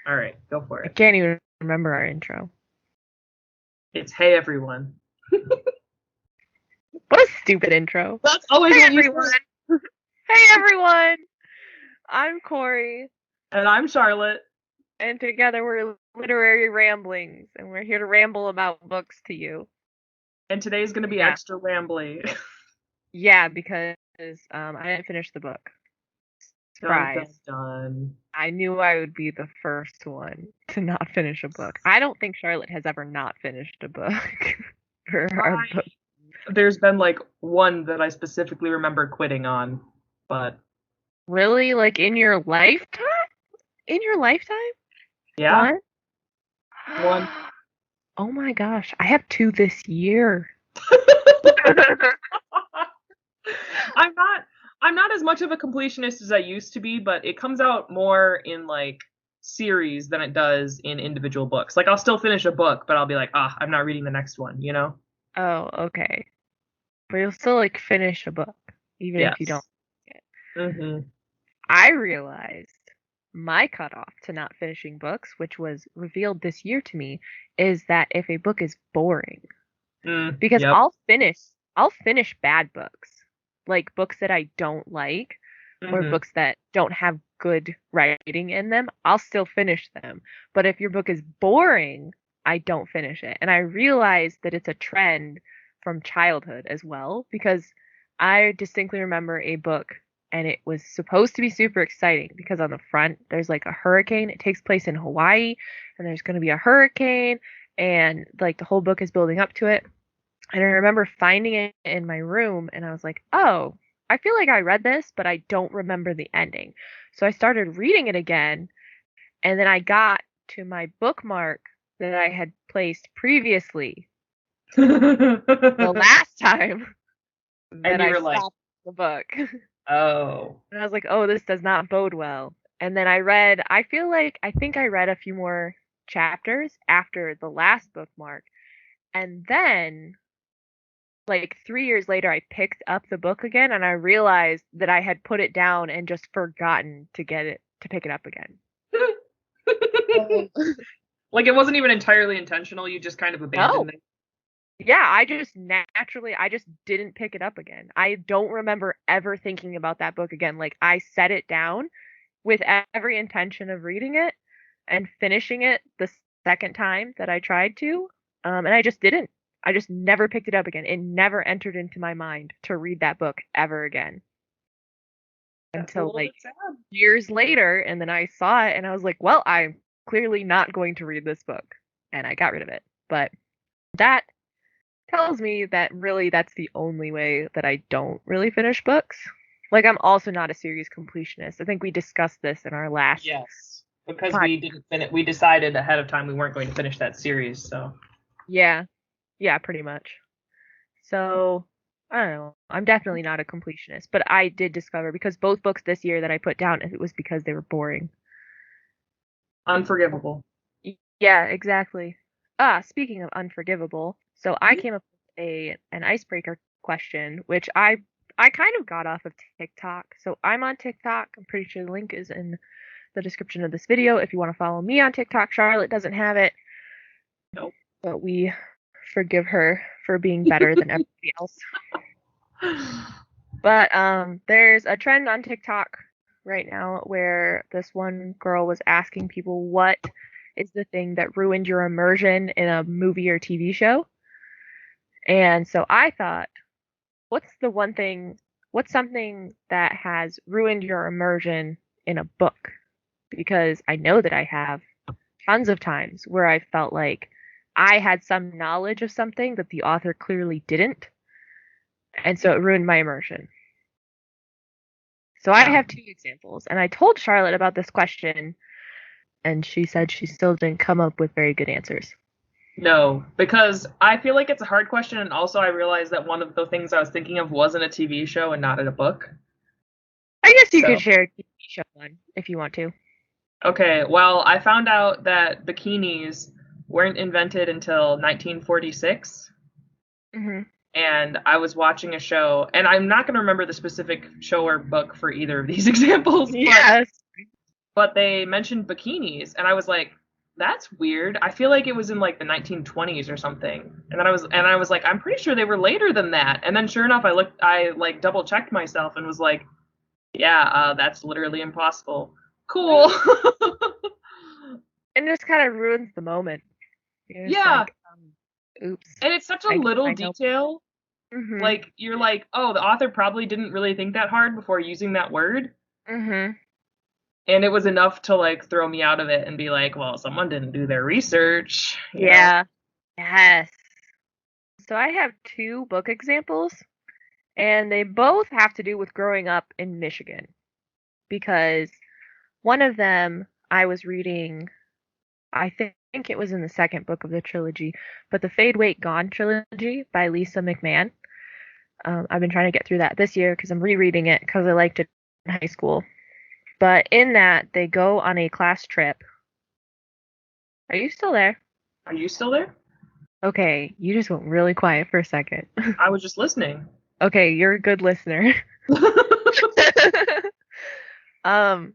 All right, go for I it. can't even remember our intro. It's hey everyone. What a stupid intro. That's always Hey what you everyone. say. Hey everyone. I'm Corrie, And I'm Charlotte. and together we're Literary Ramblings, and we're here to ramble about books to you. And today's gonna be Yeah. extra rambly. Yeah, because I didn't finish the book. Dun dun Surprise. dun. I knew I would be the first one to not finish a book. I don't think Charlotte has ever not finished a book for our book. There's been like one that I specifically remember quitting on, but Really? Like in your lifetime? In your lifetime? yeah, One? one. Oh my gosh, I have two this year. I'm not I'm not as much of a completionist as I used to be, but it comes out more in like series than it does in individual books. Like I'll still finish a book, but I'll be like, I'm not reading the next one, you know? Oh, okay. But you'll still like finish a book, even if you don't. Yes. Hmm. I realized my cutoff to not finishing books, which was revealed this year to me, is that if a book is boring, because Yep. I'll finish bad books, like books that I don't like or Hmm. books that don't have good writing in them. I'll still finish them. But if your book is boring, I don't finish it. And I realized that it's a trend from childhood as well, because I distinctly remember a book and it was supposed to be super exciting because on the front there's like a hurricane. It takes place in Hawaii and there's going to be a hurricane and like the whole book is building up to it. And I remember finding it in my room and I was like, oh, I feel like I read this, but I don't remember the ending. So I started reading it again and then I got to my bookmark that I had placed previously the last time that And you I were like, stopped the book. oh. And I was like, oh, this does not bode well. And then I feel like, I think I read a few more chapters after the last bookmark. And then like 3 years later, I picked up the book again and I realized that I had put it down and just forgotten to pick it up again. Oh. Like it wasn't even entirely intentional, you just kind of No. abandoned it. Yeah, I just didn't pick it up again. I don't remember ever thinking about that book again. Like I set it down with every intention of reading it and finishing it the second time that I tried to. And I just didn't. I just never picked it up again. It never entered into my mind to read that book ever again That's a until little like bit sad. years later. And then I saw it and I was like, well, I'm clearly not going to read this book. And I got rid of it. But that tells me that really that's the only way that I don't really finish books. Like I'm also not a series completionist. I think we discussed this in our last Yes. Because pod. we didn't finish, we decided ahead of time we weren't going to finish that series, so. Yeah. Yeah, pretty much. So, I don't know. I'm definitely not a completionist, but I did discover because both books this year that I put down, it was because they were boring. Unforgivable. Yeah, exactly. Speaking of unforgivable, so I came up with an icebreaker question, which I kind of got off of TikTok. So I'm on TikTok. I'm pretty sure the link is in the description of this video if you want to follow me on TikTok. Charlotte doesn't have it, Nope. but we forgive her for being better than everybody else. But there's a trend on TikTok right now where this one girl was asking people what is the thing that ruined your immersion in a movie or TV show. And so I thought, what's the one thing, what's something that has ruined your immersion in a book? Because I know that I have tons of times where I felt like I had some knowledge of something that the author clearly didn't. And so it ruined my immersion. So I Yeah. have two examples, and I told Charlotte about this question, and she said she still didn't come up with very good answers. No, because I feel like it's a hard question, and also I realized that one of the things I was thinking of wasn't a TV show and not in a book. I guess you could So, share a TV show one if you want to. okay, well, I found out that bikinis weren't invented until 1946, Hmm. and I was watching a show, and I'm not going to remember the specific show or book for either of these examples, but Yes. but they mentioned bikinis, and I was like, that's weird. I feel like it was in like the 1920s or something. And then I was like, I'm pretty sure they were later than that. And then sure enough, I like double checked myself and was like, yeah, that's literally impossible. Cool. And it just kind of ruins the moment. You're just Yeah, like, oops, and it's such a I guess little I know. detail. Mhm. Like you're like, oh, the author probably didn't really think that hard before using that word, Mhm. and it was enough to like throw me out of it and be like, well, someone didn't do their research, you know. Yeah. Yes. So I have two book examples, and they both have to do with growing up in Michigan because one of them I was reading, I think it was in the second book of the trilogy, but the Fade Wait Gone trilogy by Lisa McMahon. I've been trying to get through that this year because I'm rereading it because I liked it in high school. But in that, they go on a class trip. Are you still there? Are you still there? Okay, you just went really quiet for a second. I was just listening. Okay, you're a good listener. um,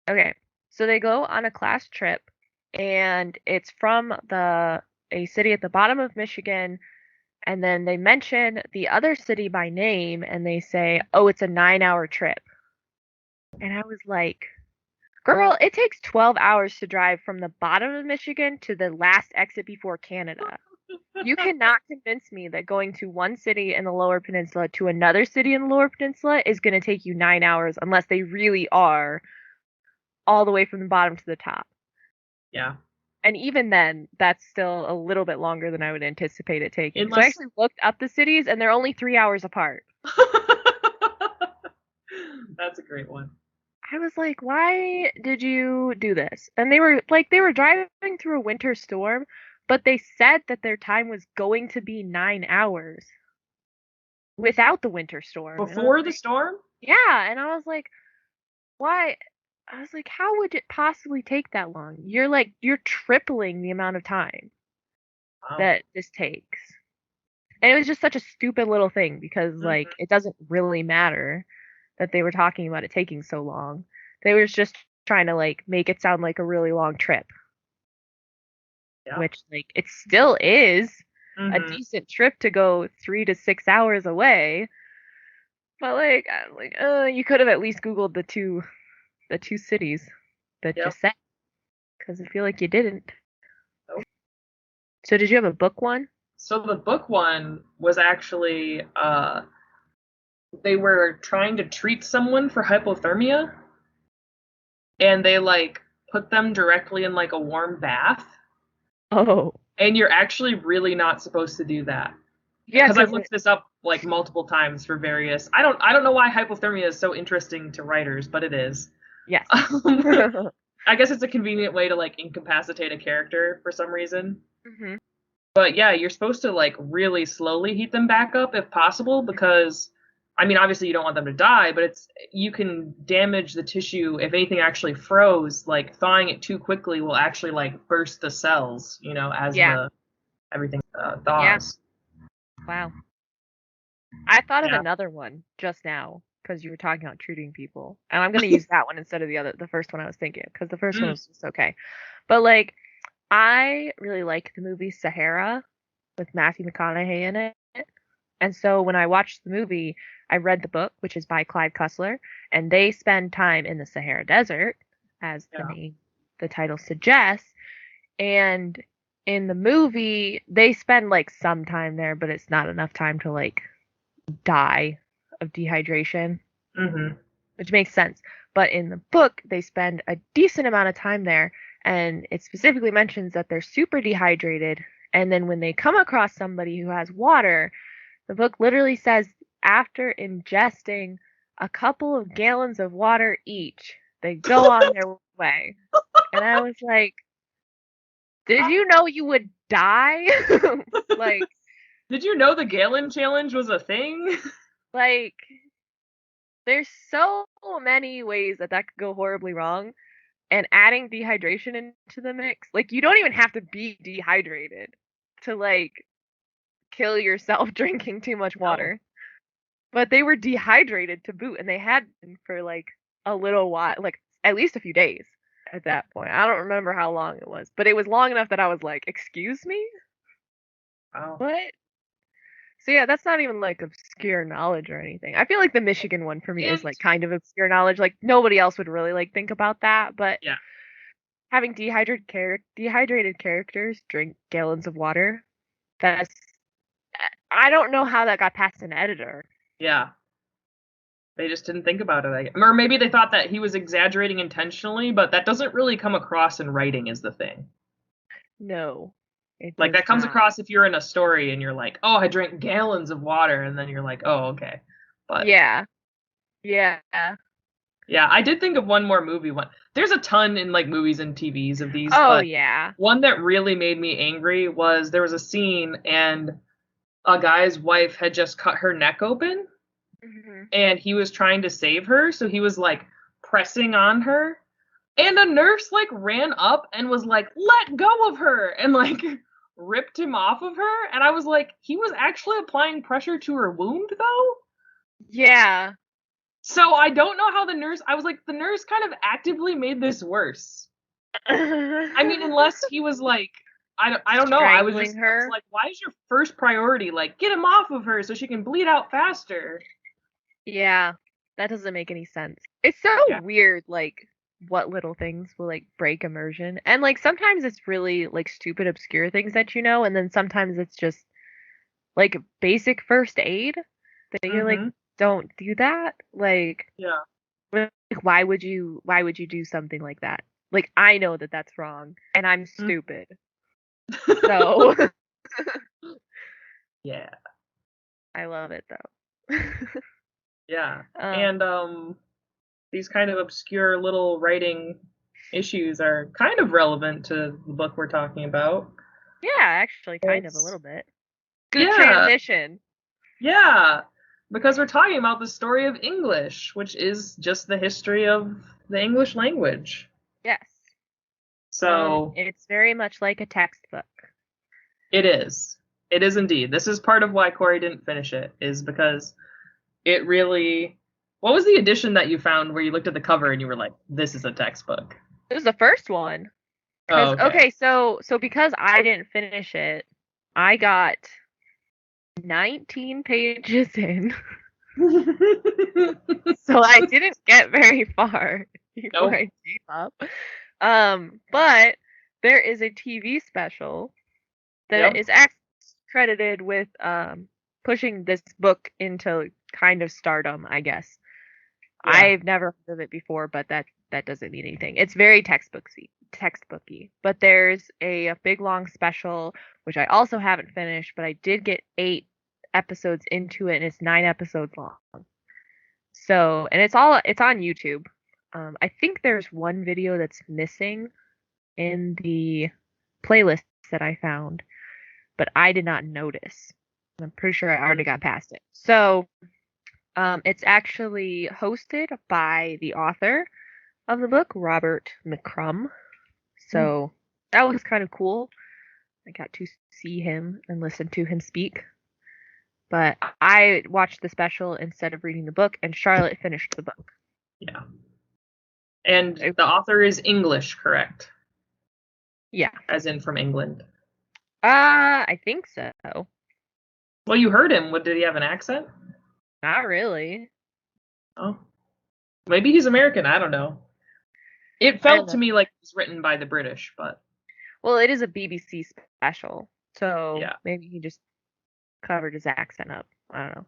okay. So they go on a class trip and it's from the a city at the bottom of Michigan, and then they mention the other city by name and they say, "Oh, it's a 9-hour trip." And I was like, "Girl, it takes 12 hours to drive from the bottom of Michigan to the last exit before Canada. You cannot convince me that going to one city in the Lower Peninsula to another city in the Lower Peninsula is going to take you 9 hours unless they really are all the way from the bottom to the top. Yeah. And even then, that's still a little bit longer than I would anticipate it taking. So I Unless actually looked up the cities and they're only 3 hours apart. that's a great one. I was like, why did you do this? And they were driving through a winter storm, but they said that their time was going to be 9 hours without the winter storm. And I was Before the like, storm? yeah. And I was like, why? I was like, how would it possibly take that long? You're tripling the amount of time Wow. that this takes. And it was just such a stupid little thing because like Hmm. it doesn't really matter that they were talking about it taking so long. They were just trying to like make it sound like a really long trip, Yeah. which like it still is a Hmm. decent trip to go 3 to 6 hours away. But like, I was like, you could have at least Googled the two cities that you Yep. said, because I feel like you didn't. Nope. So did you have a book one? So the book one was actually they were trying to treat someone for hypothermia, and they like put them directly in like a warm bath, Oh, and you're actually really not supposed to do that. yeah, Because I've because looked this up like multiple times for various. I don't know why hypothermia is so interesting to writers, but it is. yes. I guess it's a convenient way to like incapacitate a character for some reason. Hmm. But yeah, you're supposed to like really slowly heat them back up if possible, because I mean obviously you don't want them to die, but it's you can damage the tissue if anything actually froze. Like thawing it too quickly will actually like burst the cells, as Yeah, the everything yeah. thaws. Wow. I thought of Yeah. another one just now because you were talking about treating people, and I'm gonna use that one instead of the first one I was thinking because the first one Mm, was just okay. But like, I really like the movie Sahara with Matthew McConaughey in it. And so when I watched the movie, I read the book, which is by Clive Cussler, and they spend time in the Sahara Desert, as yeah. the title suggests. And in the movie, they spend like some time there, but it's not enough time to like die of dehydration, Hmm. which makes sense. But in the book, they spend a decent amount of time there, and it specifically mentions that they're super dehydrated. And then when they come across somebody who has water, the book literally says after ingesting a couple of gallons of water each, they go on their way. And I was like, did you know you would die? like, Did you know the Galen challenge was a thing? like, there's so many ways that that could go horribly wrong. And adding dehydration into the mix, like, you don't even have to be dehydrated to, like, kill yourself drinking too much No. water. But they were dehydrated to boot, and they had been for like a little while, like at least a few days at that point. I don't remember how long it was, but it was long enough that I was like, "Excuse me? Wow. What?" So yeah, that's not even like obscure knowledge or anything. I feel like the Michigan one for me is And like kind of obscure knowledge. Like nobody else would really like think about that, but yeah, having dehydrated characters drink gallons of water, that's I don't know how that got past an editor. yeah. They just didn't think about it. Or maybe they thought that he was exaggerating intentionally, but that doesn't really come across in writing is the thing. No, it Like does that comes not. across if you're in a story and you're like, "Oh, I drank gallons of water," and then you're like, "Oh, okay." But Yeah. Yeah. yeah, I did think of one more movie. One there's a ton in like movies and TVs of these, Oh but yeah. one that really made me angry was there was a scene and a guy's wife had just cut her neck open Hmm. and he was trying to save her, so he was like pressing on her. And a nurse like ran up and was like, "Let go of her," and like ripped him off of her. And I was like, he was actually applying pressure to her wound though. Yeah. So I don't know how the nurse. I was like, the nurse kind of actively made this worse. I mean, unless he was like, I don't know. Strangling I was her. like, why is your first priority like get him off of her so she can bleed out faster? Yeah. That doesn't make any sense. It's so Yeah. weird, like what little things will like break immersion. And like sometimes it's really like stupid obscure things that you know, and then sometimes it's just like basic first aid that you're like, Mm-hmm. don't do that. Yeah. Like, why would you do something like that? Like I know that that's wrong and I'm Mm. stupid. So Yeah. I love it though. Yeah. um And these kind of obscure little writing issues are kind of relevant to the book we're talking about. yeah, actually kind of a It's little bit. Good yeah, transition. yeah, because we're talking about the story of English, which is just the history of the English language. Yes. So It's very much like a textbook. it is. It is indeed. This is part of why Corey didn't finish it, is because it really. What was the edition that you found where you looked at the cover and you were like, "This is a textbook"? This is the first one. Oh, Cause okay. okay, so because I didn't finish it, I got 19 pages in. So I didn't get very far before Nope. I gave up. But there is a TV special that Yep. is credited with pushing this book into kind of stardom, I guess. Yeah. I've never heard of it before, but that doesn't mean anything. It's very textbooky. But there's a big long special which I also haven't finished, but I did get 8 episodes into it, and it's 9 episodes long. So, and it's on YouTube. I think there's one video that's missing in the playlist that I found, but I did not notice. I'm pretty sure I already got past it. So, it's actually hosted by the author of the book, Robert McCrum. So that was kind of cool. I got to see him and listen to him speak. But I watched the special instead of reading the book, and Charlotte finished the book. Yeah. And the author is English, correct? Yeah. As in from England. I think so. Well, you heard him. What did he have an accent? Not really. Oh, maybe he's American. I don't know. It I don't felt to know. me like it was written by the British, but Well, it is a BBC special, so yeah, maybe he just covered his accent up. I don't know.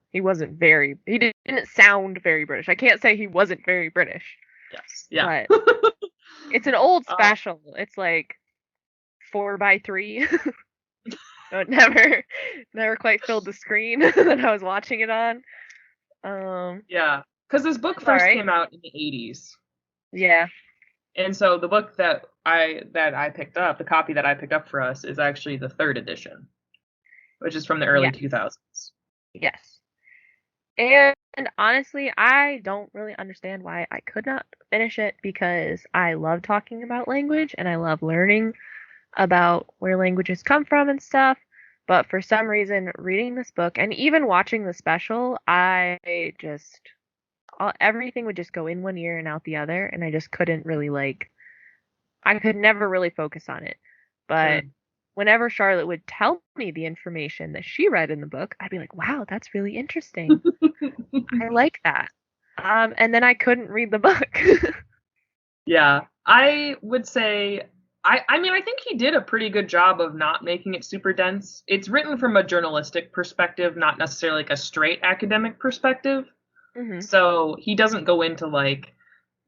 He didn't sound very British. I can't say he wasn't very British, yes, yeah. but it's an old uh, special. It's like 4:3. So it never quite filled the screen that I was watching it on. yeah, because this book It's all first right. came out in the 80s, Yeah. and so the book that I picked up, the copy that I picked up for us, is actually the third edition, which is from the early Yeah. 2000s. Yes. And honestly, I don't really understand why I could not finish it because I love talking about language and I love learning about where languages come from and stuff. But for some reason, reading this book and even watching the special, I just everything would just go in one ear and out the other, and I just couldn't really I could never really focus on it. But Mm. whenever Charlotte would tell me the information that she read in the book, I'd be like, wow, that's really interesting. I like that. And then I couldn't read the book. Yeah, I would say I mean I think he did a pretty good job of not making it super dense. It's written from a journalistic perspective, not necessarily like a straight academic perspective. hmm So he doesn't go into like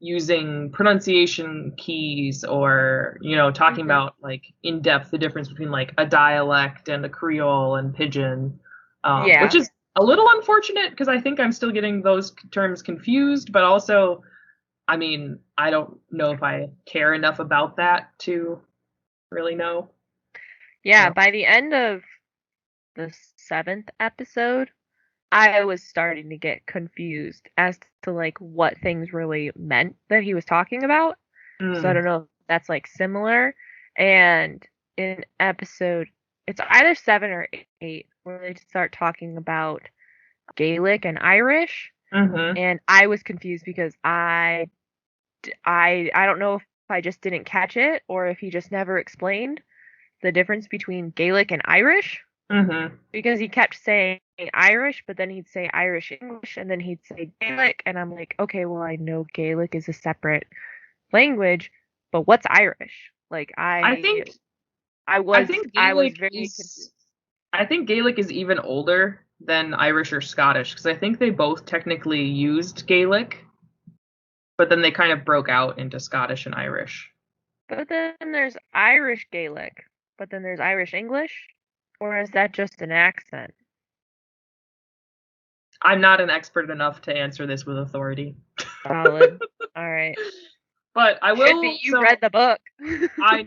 using pronunciation keys or, talking hmm about like in depth the difference between like a dialect and a Creole and Pidgin, which Yeah. is a little unfortunate because I think I'm still getting those terms confused, but also I mean, I don't know if I care enough about that to really know. Yeah, So, by the end of the seventh episode, I was starting to get confused as to what things really meant that he was talking about. So I mm, don't know if that's similar. And in episode, it's either 7 or 8 where they start talking about Gaelic and Irish, hmm and I was confused because I don't know if I just didn't catch it or if he just never explained the difference between Gaelic and Irish, hmm because he kept saying Irish, but then he'd say Irish English, and then he'd say Gaelic, and I'm like, okay, well, I know Gaelic is a separate language, but what's Irish? Like I I think I I was think I was Gaelic very is confused. I think Gaelic is even older than Irish or Scottish because I think they both technically used Gaelic, but then they kind of broke out into Scottish and Irish. But then there's Irish Gaelic, but then there's Irish English, or is that just an accent? I'm not an expert enough to answer this with authority. Solid. All right. But I Should be will, you read so the book. I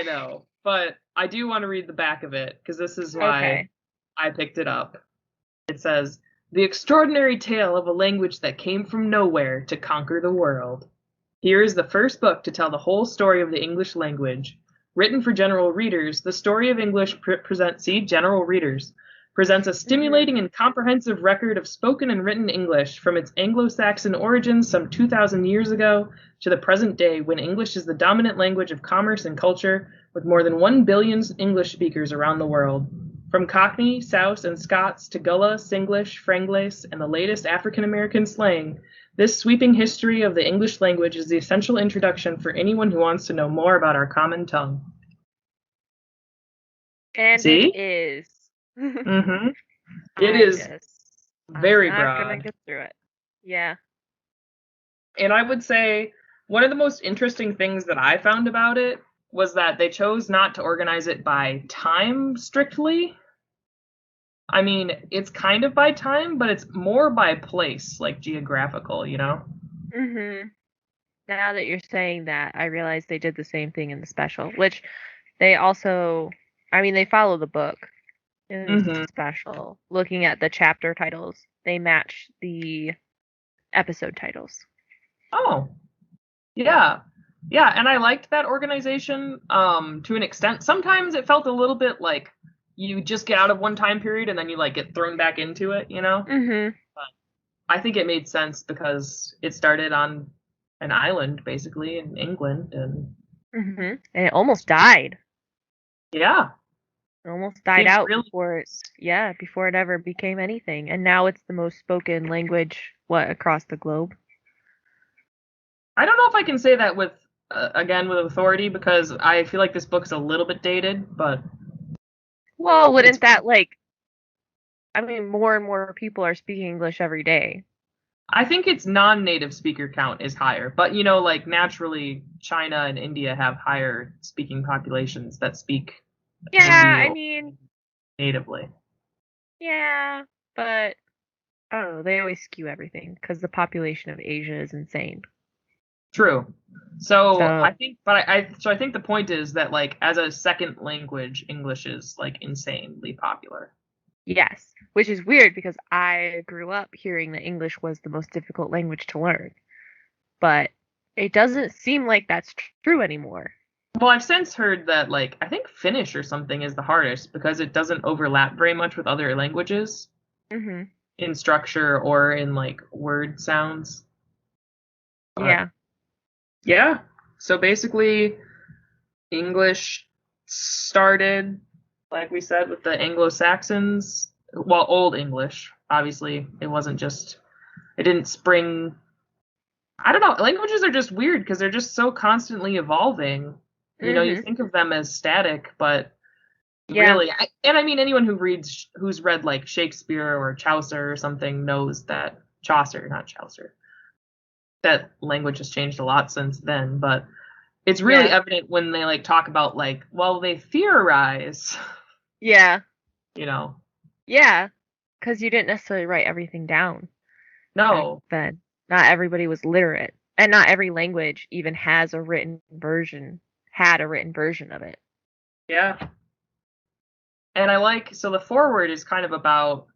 know, but I do want to read the back of it because this is why Okay. I picked it up. It says, "The extraordinary tale of a language that came from nowhere to conquer the world. Here is the first book to tell the whole story of the English language. Written for general readers, the story of English general readers, presents a Mhm. stimulating and comprehensive record of spoken and written English from its Anglo-Saxon origins some 2,000 years ago to the present day when English is the dominant language of commerce and culture with more than 1 billion English speakers around the world. From Cockney, Souse, and Scots to Gullah, Singlish, Franglais, and the latest African American slang, this sweeping history of the English language is the essential introduction for anyone who wants to know more about our common tongue." And it See? is. Mm-hmm. It I is just I'm very not gonna broad. get through it. Yeah. And I would say one of the most interesting things that I found about it was that they chose not to organize it by time strictly. I mean, it's kind of by time, but it's more by place, like geographical, you know? Mhm. Now that you're saying that, I realize they did the same thing in the special, which they also, I mean, they follow the book in the Mm-hmm. special. Looking at the chapter titles, they match the episode titles. Oh, yeah. Yeah, and I liked that organization to an extent. Sometimes it felt a little bit like you just get out of one time period and then you like get thrown back into it, you know? Mhm. But I think it made sense because it started on an island basically in England and Mhm. And it almost died. yeah, It almost died seems out really before before it ever became anything. And now it's the most spoken language across the globe. I don't know if I can say that with again with authority because I feel like this book's a little bit dated, but Well, it's wouldn't that I mean, more and more people are speaking English every day. I think its non-native speaker count is higher, but like naturally, China and India have higher speaking populations that speak Yeah, Hindi I mean, natively. yeah, but I don't know. They always skew everything because the population of Asia is insane. True. So So I think, but I think the point is that like as a second language, English is like insanely popular. yes, which is weird because I grew up hearing that English was the most difficult language to learn, but it doesn't seem like that's true anymore. Well, I've since heard that like I think Finnish or something is the hardest because it doesn't overlap very much with other languages. Mhm. in structure or in like word sounds. But Yeah. yeah, so basically English started, like we said, with the Anglo-Saxons. Well, Old English, obviously. It didn't spring. I don't know. Languages are just weird because they're just so constantly evolving. You know, you Mhm. think of them as static, but Yeah. really, and I mean, anyone who's read like Shakespeare or Chaucer or something knows that Chaucer, not Chaucer, that language has changed a lot since then. But it's really Yeah. evident when they like talk about like, well, they theorize, Yeah. you know. Yeah. Because you didn't necessarily write everything down back No, then. Not everybody was literate, and not every language even had a written version of it. yeah. And I like so the foreword is kind of about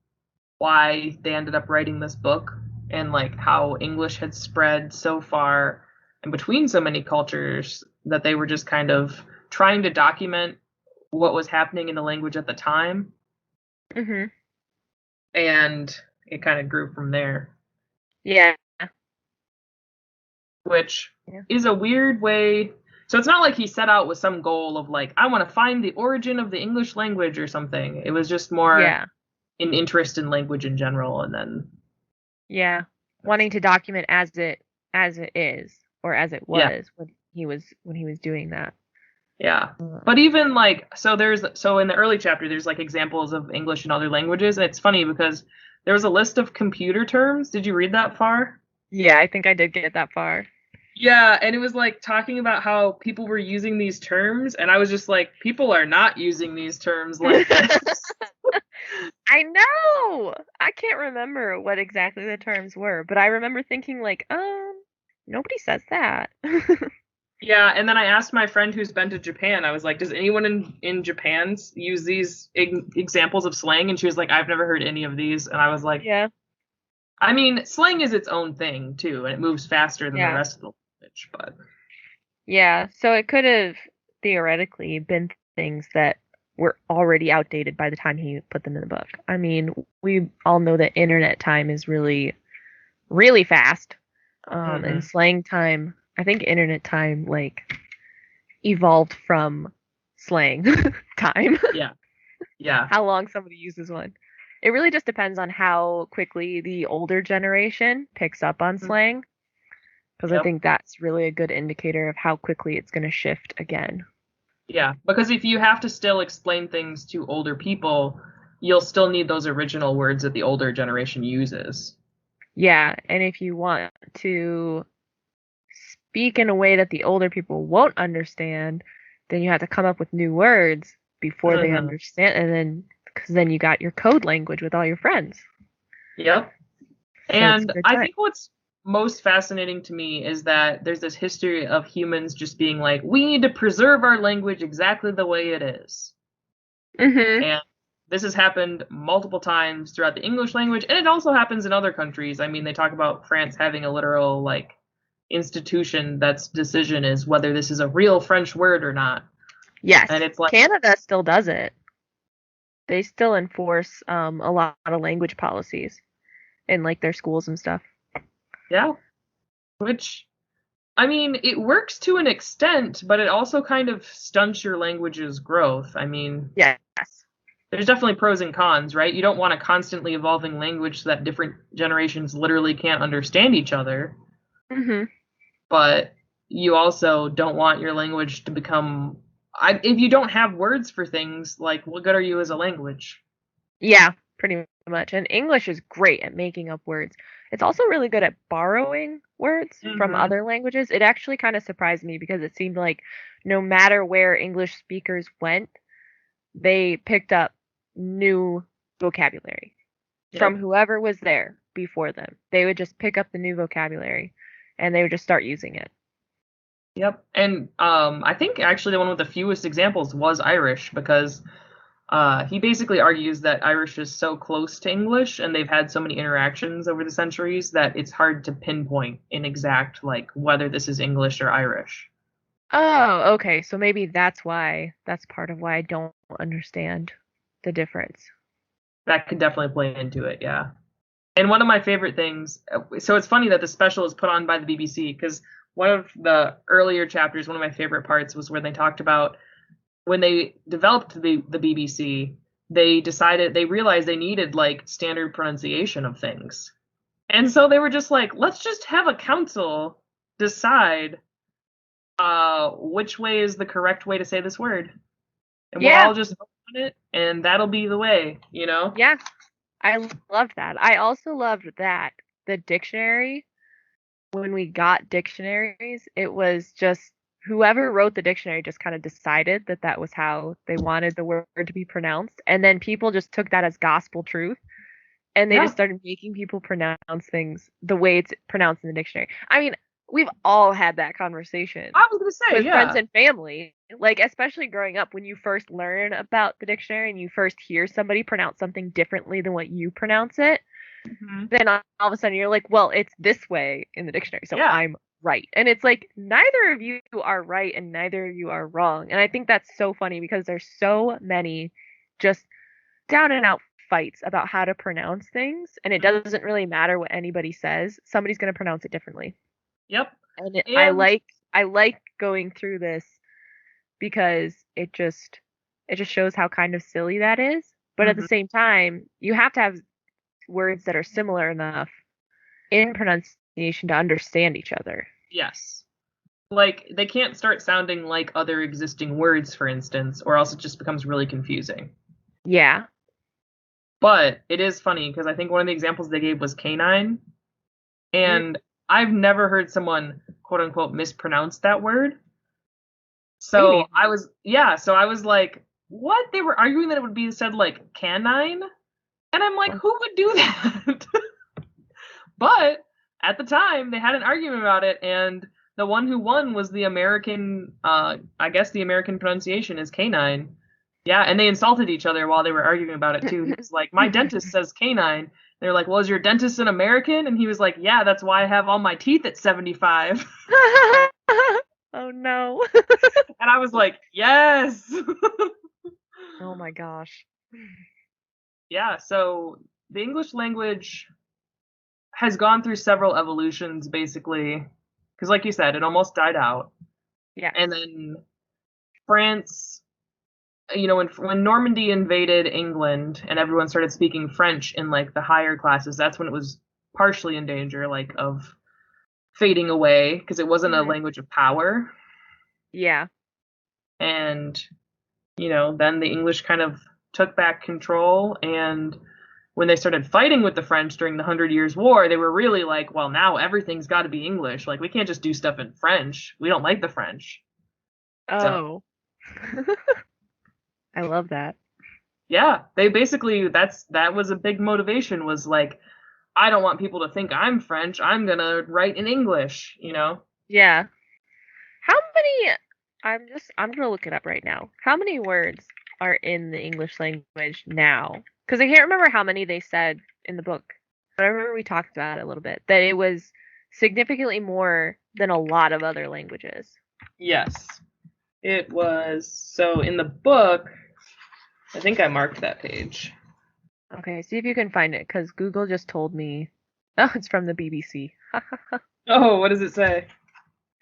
why they ended up writing this book and like how English had spread so far and between so many cultures that they were just kind of trying to document what was happening in the language at the time, Mhm. and it kind of grew from there, Yeah. which Yeah. is a weird way. So it's not like he set out with some goal of like, I want to find the origin of the English language or something. It was just more Yeah. an interest in language in general, and then Yeah. Wanting to document as it is, or as it yeah, was when he was doing that. yeah. Uh, But even like so in the early chapter there's like examples of English and other languages, and it's funny because there was a list of computer terms. Did you read that far? yeah, I think I did get that far. Yeah, and it was like talking about how people were using these terms, and I was just like, people are not using these terms like this. I know. I can't remember what exactly the terms were, but I remember thinking like, nobody says that. Yeah, and then I asked my friend who's been to Japan, I was like, does anyone in Japan use these examples of slang? And she was like, I've never heard any of these. And I was like, Yeah. I mean, slang is its own thing too, and it moves faster than the Yeah. rest of the language, but Yeah. So it could have theoretically been things that were already outdated by the time he put them in the book. I mean, we all know that internet time is really, really fast. And hmm slang time, I think internet time like evolved from slang time. yeah, yeah, How long somebody uses one. It really just depends on how quickly the older generation picks up on mhm, slang, because I yep, think that's really a good indicator of how quickly it's going to shift again. yeah. Because if you have to still explain things to older people, you'll still need those original words that the older generation uses. Yeah, and if you want to speak in a way that the older people won't understand, then you have to come up with new words before they hmm understand, and then because then you got your code language with all your friends. Yep. So it's a And good I time. think what's most fascinating to me is that there's this history of humans just being like, we need to preserve our language exactly the way it is. Mhm. And this has happened multiple times throughout the English language, and it also happens in other countries. I mean, they talk about France having a literal like institution that's decision is whether this is a real French word or not. Yes, And it's like, Canada still does it. They still enforce a lot of language policies in like their schools and stuff. yeah, which I mean, it works to an extent, but it also kind of stunts your language's growth. I mean, Yes. there's definitely pros and cons, right? You don't want a constantly evolving language so that different generations literally can't understand each other, Mhm. but you also don't want your language to become if you don't have words for things, like what good are you as a language? Yeah, pretty much. And English is great at making up words. It's also really good at borrowing words from hmm other languages. It actually kind of surprised me because it seemed like no matter where English speakers went, they picked up new vocabulary from Yep. whoever was there before them. They would just pick up the new vocabulary and they would just start using it. Yep. And I think actually the one with the fewest examples was Irish because he basically argues that Irish is so close to English and they've had so many interactions over the centuries that it's hard to pinpoint in exact like whether this is English or Irish. Oh, okay. So maybe that's part of why I don't understand the difference. That could definitely play into it, yeah. And one of my favorite things, so it's funny that the special is put on by the BBC because one of the earlier chapters, one of my favorite parts was when they talked about when they developed the BBC, they realized they needed like standard pronunciation of things. And so they were just like, let's just have a council decide which way is the correct way to say this word. And we'll Yeah, all just vote on it, and that'll be the way, you know? yeah. I loved that. I also loved that the dictionary, when we got dictionaries, it was just whoever wrote the dictionary just kind of decided that that was how they wanted the word to be pronounced. And then people just took that as gospel truth. And they just Yeah, started making people pronounce things the way it's pronounced in the dictionary. I mean, we've all had that conversation I was gonna say, with friends yeah. and family, like especially growing up when you first learn about the dictionary and you first hear somebody pronounce something differently than what you pronounce it, Mhm. then all of a sudden you're like, well, it's this way in the dictionary, so Yeah. I'm right. And it's like neither of you are right and neither of you are wrong. And I think that's so funny because there's so many just down and out fights about how to pronounce things, and it Mhm. doesn't really matter what anybody says, somebody's going to pronounce it differently. Yep. And And I like going through this because it just shows how kind of silly that is, but at the mhm, same time you have to have words that are similar enough in pronunciation to understand each other. yes. Like they can't start sounding like other existing words, for instance, or else it just becomes really confusing. Yeah. But it is funny because I think one of the examples they gave was canine, Mm, and I've never heard someone quote unquote mispronounce that word. So really? I was like, what? They were arguing that it would be said like canine, and I'm like, who would do that? But at the time, they had an argument about it, and the one who won was the American. I guess the American pronunciation is canine. Yeah, and they insulted each other while they were arguing about it too. He was like, "My dentist says canine." They're like, "Well, is your dentist an American?" And he was like, "Yeah, that's why I have all my teeth at 75." Oh no. And I was like, "Yes." Oh my gosh. Yeah, so the English language has gone through several evolutions basically, because like you said, it almost died out. Yes. And then France, you know, when Normandy invaded England and everyone started speaking French in like the higher classes, that's when it was partially in danger, like of fading away because it wasn't a Hmm. language of power. Yeah. And, you know, then the English kind of took back control. And when they started fighting with the French during the Hundred Years' War, they were really like, well, now everything's got to be English. Like, we can't just do stuff in French. We don't like the French. So, Oh. I love that. yeah, they basically that was a big motivation was like I don't want people to think I'm French. I'm going to write in English, you know. Yeah. How many I'm gonna look it up right now. How many words are in the English language now? Because I can't remember how many they said in the book. But I remember we talked about it a little bit. That it was significantly more than a lot of other languages. Yes. It was so in the book, I think I marked that page. Okay, see if you can find it, because Google just told me. Oh, it's from the BBC. Oh, what does it say?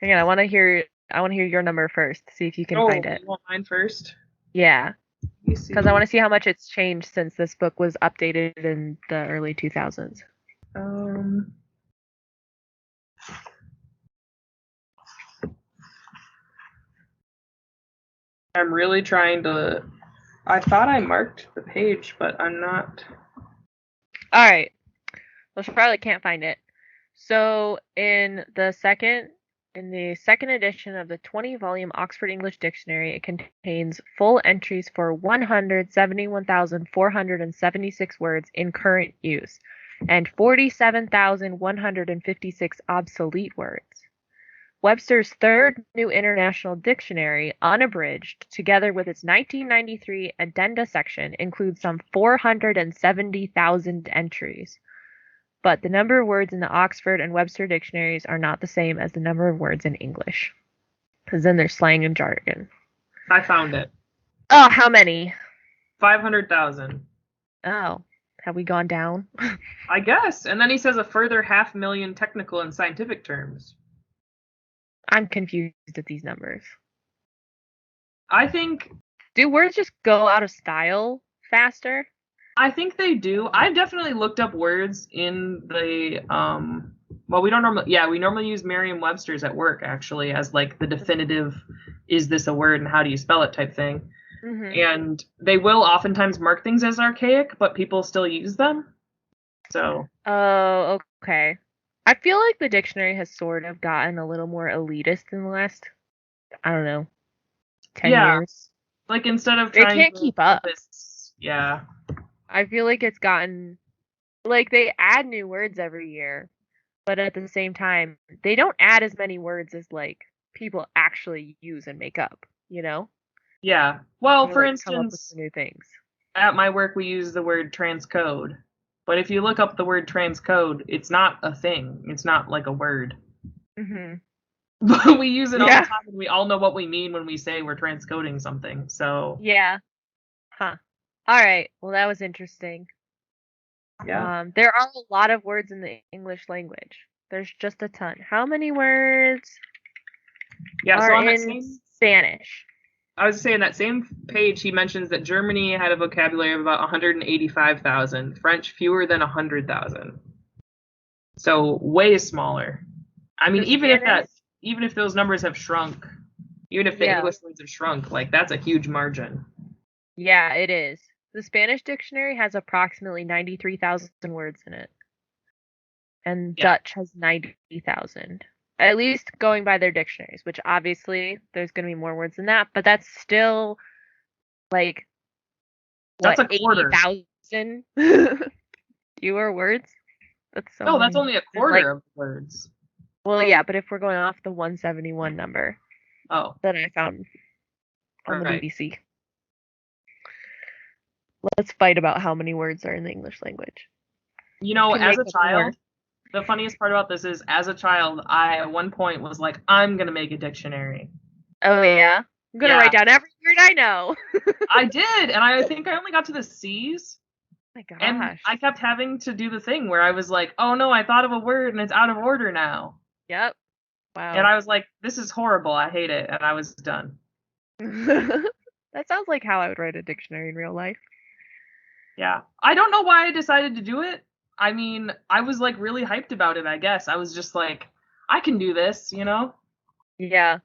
Hang on, I wanna hear your number first, see if you can Oh, find it. you want mine first? Yeah. Let me Because I see. want to see how much it's changed since this book was updated in the early 2000s. Um, I'm really trying to. I thought I marked the page, but I'm not. All right. Well, she probably can't find it. So in the second edition of the 20-volume Oxford English Dictionary, it contains full entries for 171,476 words in current use and 47,156 obsolete words. Webster's third New International Dictionary, unabridged, together with its 1993 addenda section, includes some 470,000 entries. But the number of words in the Oxford and Webster dictionaries are not the same as the number of words in English. Because then there's slang and jargon. I found it. Oh, how many? 500,000. Oh, Have we gone down? I guess. And then he says a further 500,000 technical and scientific terms. I'm confused at these numbers. I think Do words just go out of style faster? they do. I've definitely looked up words in the well, we normally use Merriam-Webster's at work actually as like the definitive is this a word and how do you spell it type thing. Mm-hmm. And they will oftentimes mark things as archaic, but people still use them. So, Oh, okay. I feel like the dictionary has sort of gotten a little more elitist in the last, I don't know, 10 yeah, years. like instead of They trying can't to keep up. yeah. I feel like it's gotten, like, they add new words every year, but at the same time, they don't add as many words as, like, people actually use and make up, you know? Yeah. Well, They, for like, come up with instance, new things. at my work we use the word transcode. But if you look up the word transcode, it's not a thing. It's not like a word. Mm-hmm. But we use it all the Yeah. time and we all know what we mean when we say we're transcoding something. So, Yeah. Huh. All right. Well, that was interesting. yeah. There are a lot of words in the English language. There's just a ton. How many words Yeah, so are on that in same Spanish? I was saying that same page he mentions that Germany had a vocabulary of about 185,000, French fewer than 100,000. So way smaller. I mean, The Spanish? even if those numbers have shrunk, even if the Yeah. English words have shrunk, like that's a huge margin. Yeah, it is. The Spanish dictionary has approximately 93,000 words in it, and Yeah. Dutch has 90,000. At least going by their dictionaries, which obviously there's going to be more words than that, but that's still like That's what, a quarter. 80,000 fewer words? That's so No, that's many. only a And, like, quarter of the words. well, yeah, but if we're going off the 171 number Oh, that I found on the right. BBC. Let's fight about how many words are in the English language. You know, Can as make a up more. child, the funniest part about this is as a child, I at one point was like, I'm gonna make a dictionary. Oh yeah. I'm gonna Yeah, write down every word I know. I did, and I think I only got to the C's. Oh my And gosh. I kept having to do the thing where I was like, oh no, I thought of a word and it's out of order now. Yep. And Wow. I was like, this is horrible. I hate it. And I was done. That sounds like how I would write a dictionary in real life. Yeah. I don't know why I decided to do it. I mean, I was like really hyped about it, I guess. I was just like, I can do this, you know? Yeah.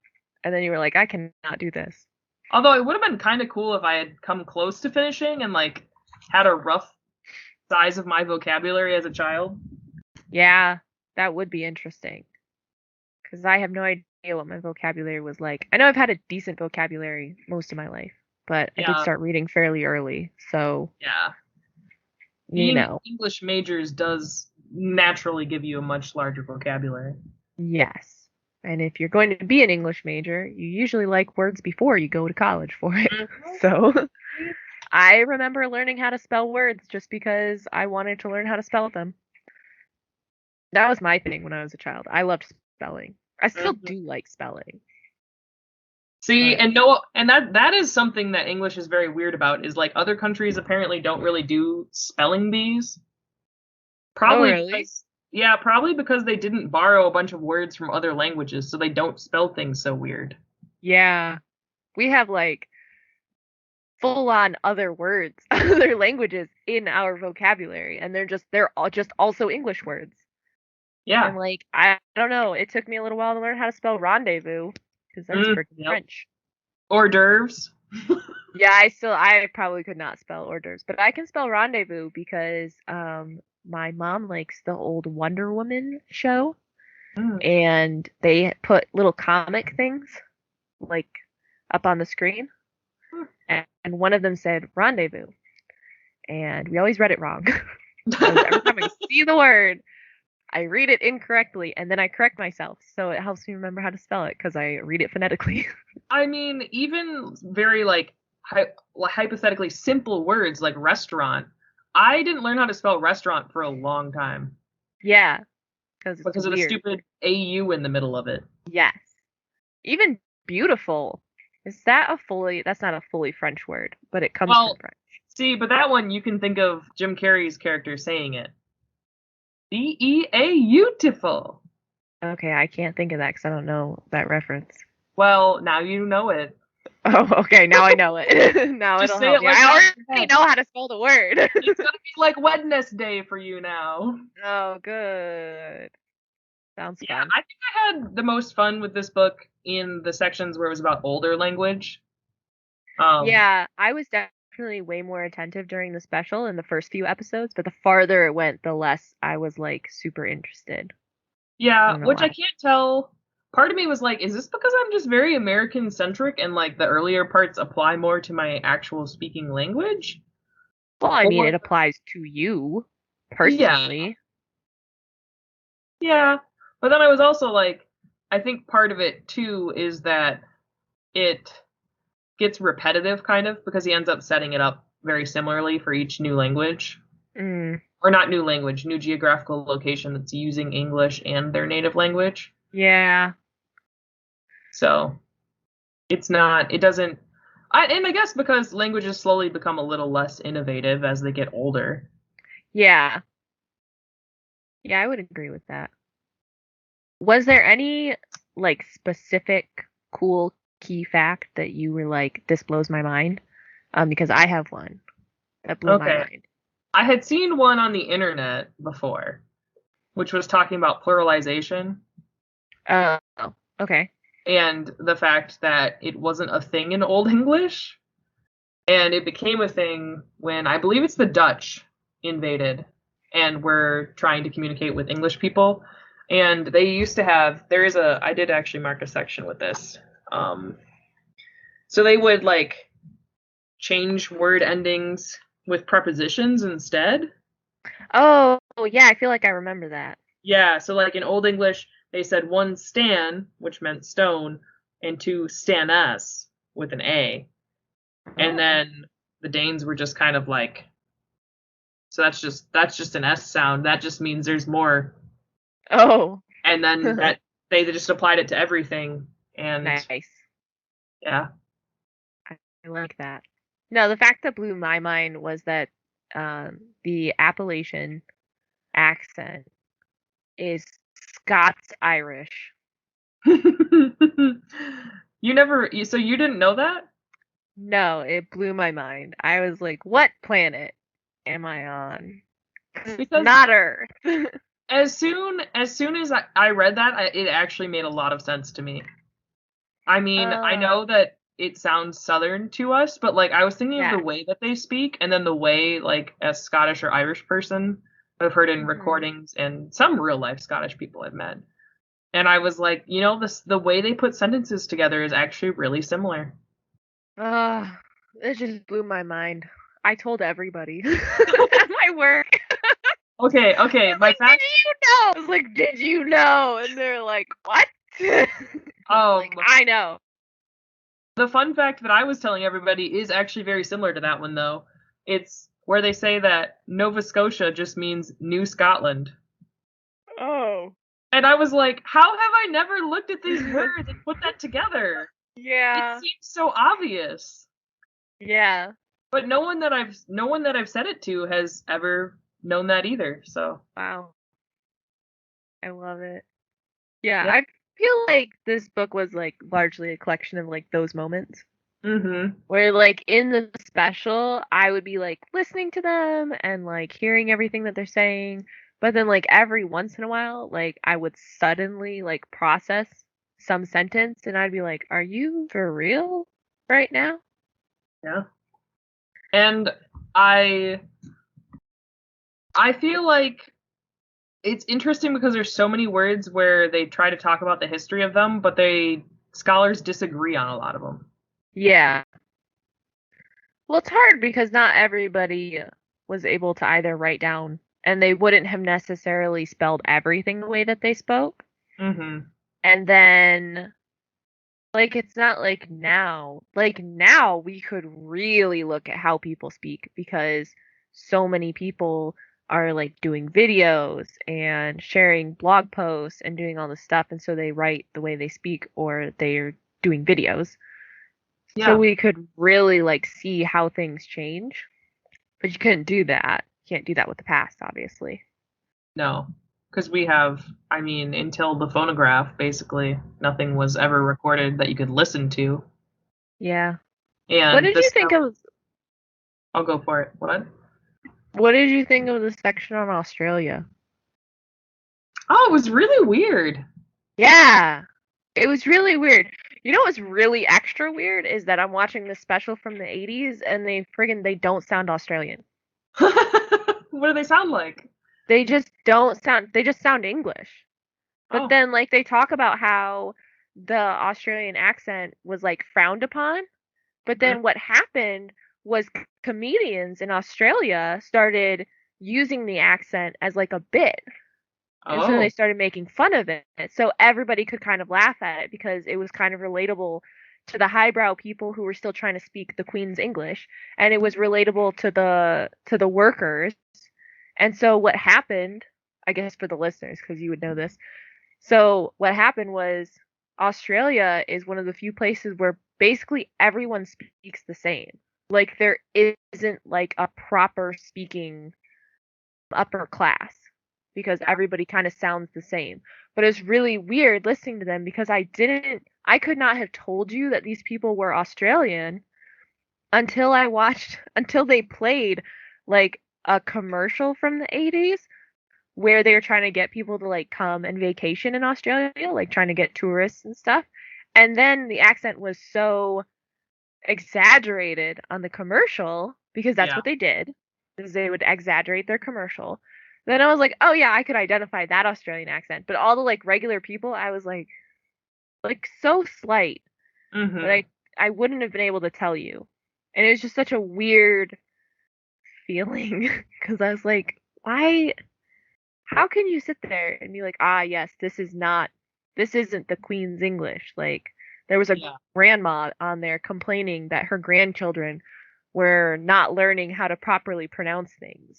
And then you were like, I cannot do this. Although it would have been kind of cool if I had come close to finishing and like had a rough size of my vocabulary as a child. Yeah, that would be interesting. Because I have no idea what my vocabulary was like. I know I've had a decent vocabulary most of my life, but I did Yeah. start reading fairly early. So, Yeah. you Being know, English majors does naturally give you a much larger vocabulary. yes. And if you're going to be an English major, you usually like words before you go to college for it. Mhm. So, I remember learning how to spell words just because I wanted to learn how to spell them. That was my thing when I was a child. I loved spelling. I still Mhm. do like spelling. See, But and no, and that is something that English is very weird about. Is like other countries apparently don't really do spelling bees. oh, Probably really? because yeah, probably because they didn't borrow a bunch of words from other languages, so they don't spell things so weird. Yeah. We have like full on other words, other languages in our vocabulary, and they're all just also English words. Yeah. And like I don't know, it took me a little while to learn how to spell rendezvous because that's freaking Yep. French. Hors d'oeuvres. Yeah, I probably could not spell hors d'oeuvres, but I can spell rendezvous because my mom likes the old Wonder Woman show, Mm. and they put little comic things like up on the screen, and one of them said rendezvous, and we always read it wrong. Because every time I see the word, I read it incorrectly, and then I correct myself, so it helps me remember how to spell it because I read it phonetically. I mean, even very like hypothetically simple words like restaurant. I didn't learn how to spell restaurant for a long time Yeah, because it's because of the weird. stupid AU in the middle of it. Yes. Even beautiful. Is that a fully, that's not a fully French word, but it comes from Well, French. See, but that one you can think of Jim Carrey's character saying it. Beautiful. Okay, I can't think of that because I don't know that reference. Well, now you know it. Oh, okay, now I know it. Now Just it'll say help it me. like I that in your already head. know how to spell the word. It's gonna be like Wednesday for you now. Oh, good. Sounds Yeah, fun. I think I had the most fun with this book in the sections where it was about older language. Um, Yeah, I was definitely way more attentive during the special in the first few episodes, but the farther it went, the less I was like super interested. I yeah, don't know which I why. can't tell. Part of me was like, is this because I'm just very American centric and like the earlier parts apply more to my actual speaking language? Well, I mean, Or it applies to you yeah, personally. yeah. But then I was also like, I think part of it too is that it gets repetitive kind of because he ends up setting it up very similarly for each new language. Mm, Or not new language, new geographical location that's using English and their native language. yeah. So it's not, it doesn't, and I guess because languages slowly become a little less innovative as they get older. Yeah. Yeah, I would agree with that. Was there any like specific cool key fact that you were like, this blows my mind? Because I have one that blew my Okay. mind. I had seen one on the internet before, which was talking about pluralization Oh, okay. and the fact that it wasn't a thing in Old English. And it became a thing when I believe it's the Dutch invaded and were trying to communicate with English people. And they used to have, there is a, I did actually mark a section with this. Um, so they would like change word endings with prepositions instead. Oh, yeah, I feel like I remember that. Yeah, so like in Old English, they said one stan, which meant stone, and two stanas with an A. And Oh. then the Danes were just kind of like, so that's just an S sound. That just means there's more. Oh. And then that they just applied it to everything. And Nice. yeah. I like that. No, the fact that blew my mind was that the Appalachian accent is Scots Irish. So you didn't know that? No, it blew my mind. I was like, what planet am I on? 'Cause it's Because not Earth. as soon as I read that, it actually made a lot of sense to me. I mean, I Oh, know that it sounds southern to us, but like I was thinking of the yeah. way that they speak and then the way like a Scottish or Irish person I've heard in Hmm. recordings and some real life Scottish people I've met. And I was like, the way they put sentences together is actually really similar. Oh, it just blew my mind. I told everybody at my work. Okay, I okay, was my like, did fact you know? I was like, did you know? And they're like, what? I was like, um I know. the fun fact that I was telling everybody is actually very similar to that one though. It's where they say that Nova Scotia just means New Scotland. Oh. And I was like, how have I never looked at these words and put that together? It Yeah. seems so obvious. Yeah. But no one that I've said it to has ever known that either. So, Wow. I love it. Yeah, yeah. I feel like this book was like largely a collection of like those moments Mhm. where like in the special I would be like listening to them and like hearing everything that they're saying, but then like every once in a while like I would suddenly like process some sentence and I'd be like, "Are you for real right now?" Yeah. And I I feel like it's interesting because there's so many words where they try to talk about the history of them, but they scholars disagree on a lot of them. Yeah. Well, it's hard because not everybody was able to either write down, and they wouldn't have necessarily spelled everything the way that they spoke. Mhm. And then, like, it's not like now. Like, now we could really look at how people speak because so many people are like doing videos and sharing blog posts and doing all this stuff. And so they write the way they speak or they're doing videos. So Yeah. we could really like see how things change. But you couldn't do that. You can't do that with the past, obviously. No, because we have, I mean, until the phonograph, basically, nothing was ever recorded that you could listen to. Yeah. What And did you this, think of I'll go for it. What? what did you think of the section on Australia? Oh, it was really weird. Yeah. It was really weird. You know what's really extra weird is that I'm watching this special from the 80s and they don't sound Australian. What do they sound like? They just sound English. But Oh, then like they talk about how the Australian accent was like frowned upon, but mhm. then what happened was comedians in Australia started using the accent as like a bit. And so they Oh, started making fun of it. So everybody could kind of laugh at it because it was kind of relatable to the highbrow people who were still trying to speak the Queen's English, and it was relatable to the workers. And so what happened, I guess for the listeners, because you would know this. So what happened was Australia is one of the few places where basically everyone speaks the same. Like there isn't like a proper speaking upper class because yeah, everybody kind of sounds the same. But it's really weird listening to them because I could not have told you that these people were Australian until they played like a commercial from the 80s where they were trying to get people to like come and vacation in Australia, like trying to get tourists and stuff. And then the accent was so exaggerated on the commercial because that's yeah. what they did is they would exaggerate their commercial. Then I was like, oh yeah, I could identify that Australian accent. But all the like regular people, I was like so slight that Hmm. I wouldn't have been able to tell you. And it was just such a weird feeling because I was like, why? How can you sit there and be like, ah, yes, this isn't the Queen's English. Like there was a Yeah. grandma on there complaining that her grandchildren were not learning how to properly pronounce things.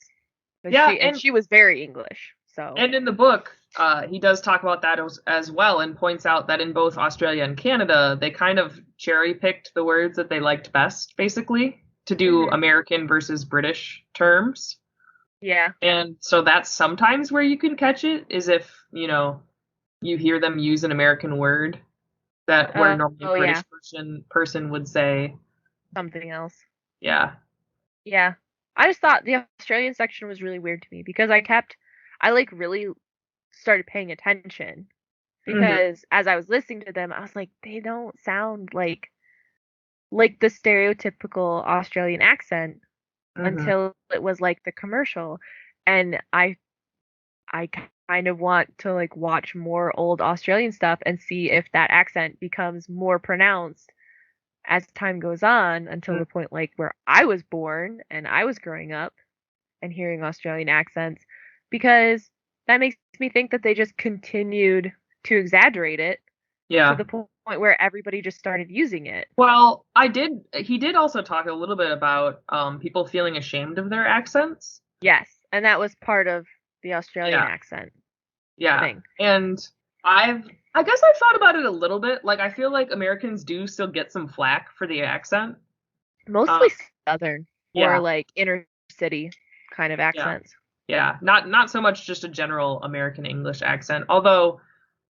But Yeah, she was very English. So, and in the book, he does talk about that as well, and points out that in both Australia and Canada, they kind of cherry picked the words that they liked best, basically, to do hmm American versus British terms. yeah. And so that's sometimes where you can catch it, is if, you hear them use an American word that where normally a Oh yeah, British person would say, something else. yeah. Yeah. I just thought the Australian section was really weird to me because I like really started paying attention Hmm. because as I was listening to them, I was like, they don't sound like the stereotypical Australian accent Hmm. until it was like the commercial. And I kind of want to like watch more old Australian stuff and see if that accent becomes more pronounced as time goes on until the point like where I was born and I was growing up and hearing Australian accents because that makes me think that they just continued to exaggerate it to Yeah. the point where everybody just started using it. Well, he did also talk a little bit about people feeling ashamed of their accents. Yes, and that was part of the Australian Yeah. accent Yeah. thing. And I guess I've thought about it a little bit. Like I feel like Americans do still get some flack for the accent. Mostly Um, southern or yeah. like inner city kind of Yeah. accents. Yeah. Not so much just a general American English accent. Although,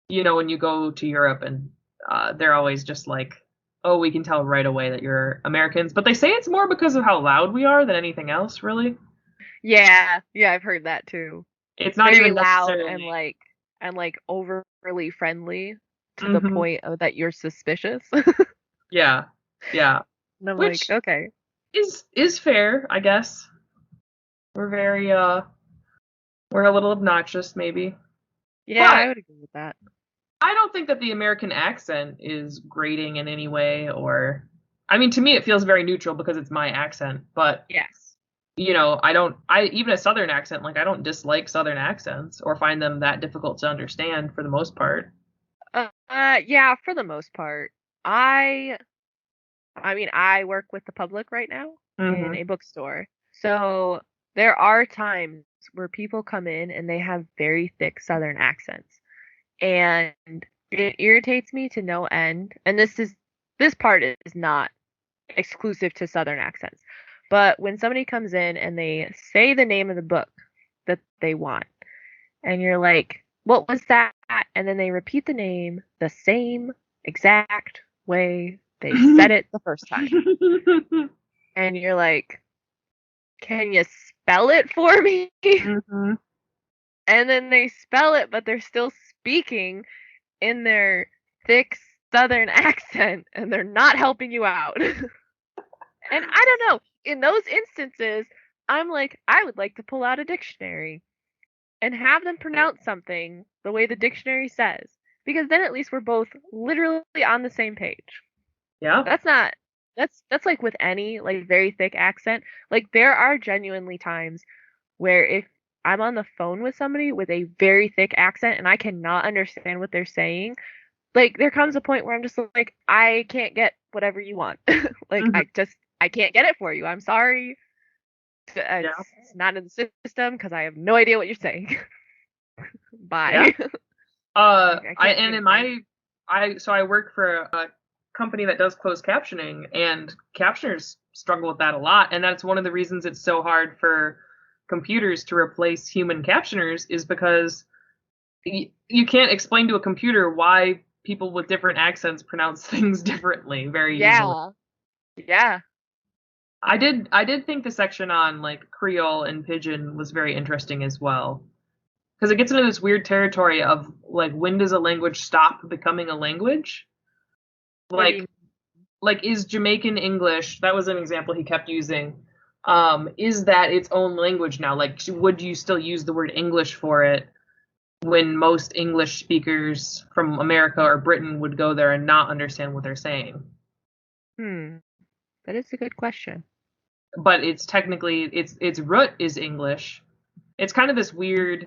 when you go to Europe and they're always just like, "Oh, we can tell right away that you're Americans." But they say it's more because of how loud we are than anything else, really. Yeah, yeah, I've heard that too. It's not Very even loud necessarily. and like overly friendly to the Hmm. point of that you're suspicious. Yeah. Yeah. And I'm like, Which okay. is fair, I guess. We're very we're a little obnoxious maybe. Yeah, But I would agree with that. I don't think that the American accent is grating in any way, or I mean, to me it feels very neutral because it's my accent, but Yes. I even a southern accent, like I don't dislike southern accents or find them that difficult to understand for the most part. Yeah, for the most part. I I mean, I work with the public right now in Mhm. a bookstore. So there are times where people come in and they have very thick southern accents. And it irritates me to no end. And this part is not exclusive to southern accents. But when somebody comes in and they say the name of the book that they want, and you're like, what was that? And then they repeat the name the same exact way they said it the first time. And you're like, can you spell it for me? Mm-hmm. And then they spell it, but they're still speaking in their thick southern accent, and they're not helping you out. And I don't know, in those instances, I'm like, I would like to pull out a dictionary and have them pronounce something the way the dictionary says, because then at least we're both literally on the same page. Yeah. That's not that's like with any like very thick accent. Like there are genuinely times where if I'm on the phone with somebody with a very thick accent and I cannot understand what they're saying, like there comes a point where I'm just like, I can't get whatever you want. Like Mm-hmm. I can't get it for you. I'm sorry. Yeah. It's not in the system because I have no idea what you're saying. Yeah. Bye. I I can't and do in it. I work for a company that does closed captioning, and captioners struggle with that a lot, and that's one of the reasons it's so hard for computers to replace human captioners is because you can't explain to a computer why people with different accents pronounce things differently very easily. Yeah. Yeah. I did think the section on like Creole and Pidgin was very interesting as well. Because it gets into this weird territory of like when does a language stop becoming a language? What do you Like like is Jamaican English, that was an example he kept using. Is that its own language now? Like would you still use the word English for it when most English speakers from America or Britain would go there and not understand what they're saying? That is a good question. But it's technically its root is English. It's kind of this weird,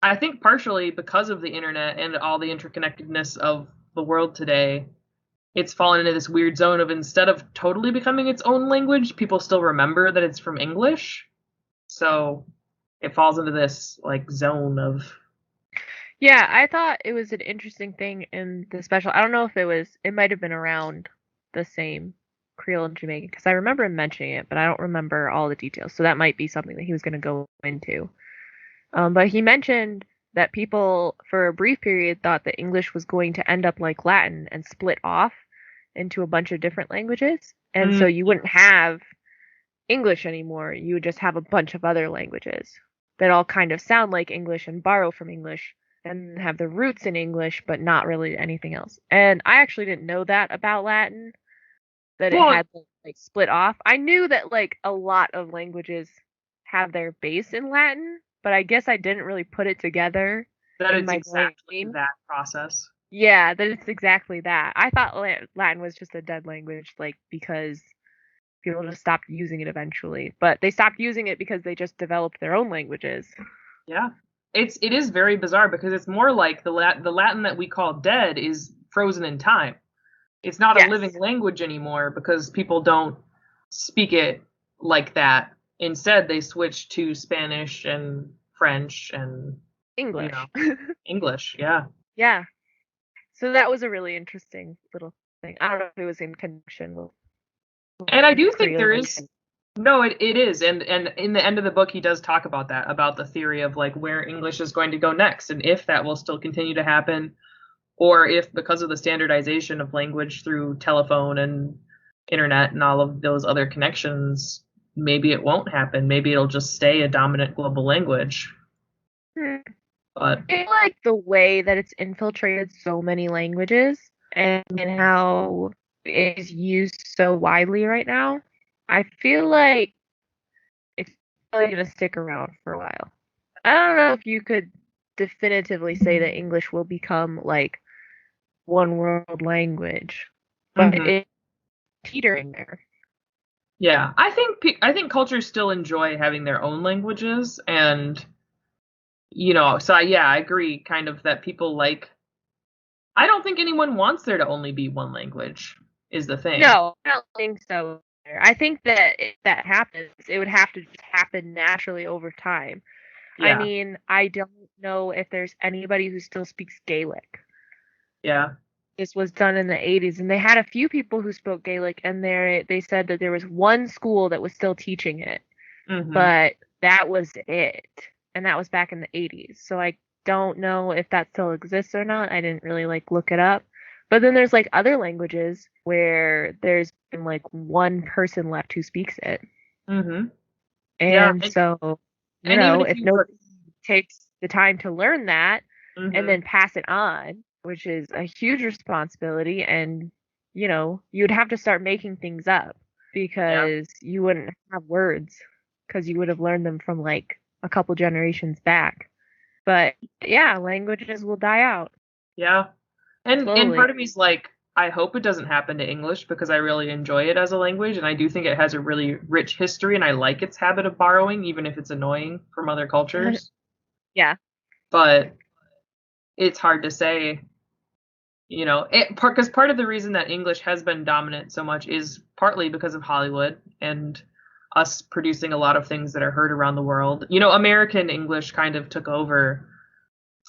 I think partially because of the internet and all the interconnectedness of the world today, it's fallen into this weird zone of instead of totally becoming its own language, people still remember that it's from English. So it falls into this like zone of Yeah, I thought it was an interesting thing in the special. I don't know if it might have been around the same Creole and Jamaican because I remember him mentioning it, but I don't remember all the details. So that might be something that he was going to go into. But he mentioned that people, for a brief period, thought that English was going to end up like Latin and split off into a bunch of different languages. And mm, so you wouldn't have English anymore. You would just have a bunch of other languages that all kind of sound like English and borrow from English and have the roots in English, but not really anything else. And I actually didn't know that about Latin, that it well, had like split off. I knew that like a lot of languages have their base in Latin, but I guess I didn't really put it together that in it's my exactly brain. that process. Yeah, that it's exactly that. I thought Latin was just a dead language, like because people just stopped using it eventually. But they stopped using it because they just developed their own languages. Yeah. It is very bizarre because it's more like the Latin that we call dead is frozen in time. It's not a living Yes, language anymore because people don't speak it like that. Instead, they switch to Spanish and French and, you know, English. English. Yeah. Yeah. So that was a really interesting little thing. I don't know if it was in connection And I with do think there Creole. is no, it is. And in the end of the book he does talk about that, about the theory of like where English is going to go next and if that will still continue to happen or if because of the standardization of language through telephone and internet and all of those other connections, maybe it won't happen. Maybe it'll just stay a dominant global language. Hmm. But I like the way that it's infiltrated so many languages and how it is used so widely right now. I feel like it's probably gonna stick around for a while. I don't know if you could definitively say that English will become like one world language, but mhm. it's teetering there. Yeah, I think cultures still enjoy having their own languages and so yeah, I agree kind of that people like I don't think anyone wants there to only be one language is the thing. No, I don't think so. I think that if that happens, it would have to just happen naturally over time. I Yeah. mean, I don't know if there's anybody who still speaks Gaelic. Yeah. this was done in the 80s, and they had a few people who spoke Gaelic, and they said that there was one school that was still teaching it, Hmm. but that was it, and that was back in the 80s. So I don't know if that still exists or not. I didn't really like look it up. But then there's like other languages where there's been like one person left who speaks it. Hmm. Yeah, And so, and even if if you were, nobody takes the time to learn that and hmm then pass it on, which is a huge responsibility, and you'd have to start making things up yeah, because you wouldn't have words because you would have learned them from like a couple generations back. But yeah, languages will die out yeah. And slowly. part of me's like, I hope it doesn't happen to English because I really enjoy it as a language, and I do think it has a really rich history, and I like its habit of borrowing, even if it's annoying from other cultures. Yeah. But it's hard to say, because part of the reason that English has been dominant so much is partly because of Hollywood and us producing a lot of things that are heard around the world. American English kind of took over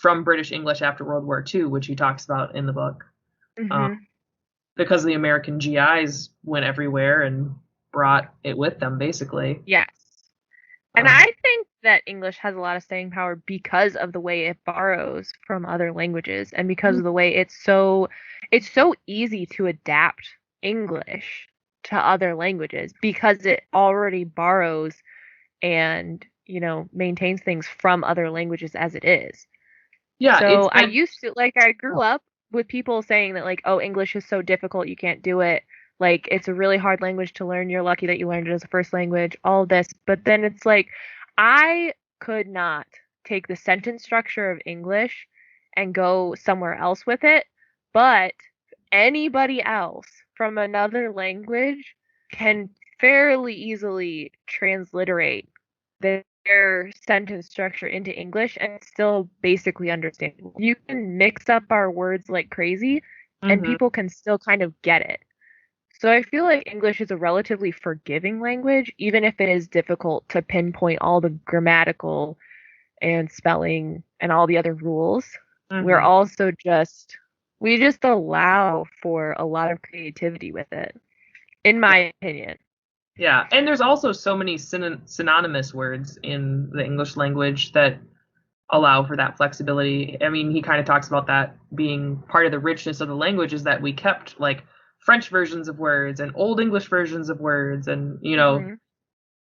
from British English after World War II, which he talks about in the book. Um, Mhm. because the American GIs went everywhere and brought it with them, basically. Yes. And Um, I think that English has a lot of staying power because of the way it borrows from other languages and because of the way it's so easy to adapt English to other languages because it already borrows and, maintains things from other languages as it is. yeah, it's So been. I grew up with people saying that like, oh, English is so difficult, you can't do it. Like it's a really hard language to learn. You're lucky that you learned it as a first language, all this. But then it's like I could not take the sentence structure of English and go somewhere else with it, but anybody else from another language can fairly easily transliterate their sentence structure into English and it's still basically understandable. You can mix up our words like crazy and Mhm. people can still kind of get it. So I feel like English is a relatively forgiving language, even if it is difficult to pinpoint all the grammatical and spelling and all the other rules. We're Mhm. also we just allow for a lot of creativity with it, in Yeah. my opinion. Yeah, and there's also so many synonymous words in the English language that allow for that flexibility. I mean, he kind of talks about that being part of the richness of the language is that we kept like French versions of words and Old English versions of words, and Hmm.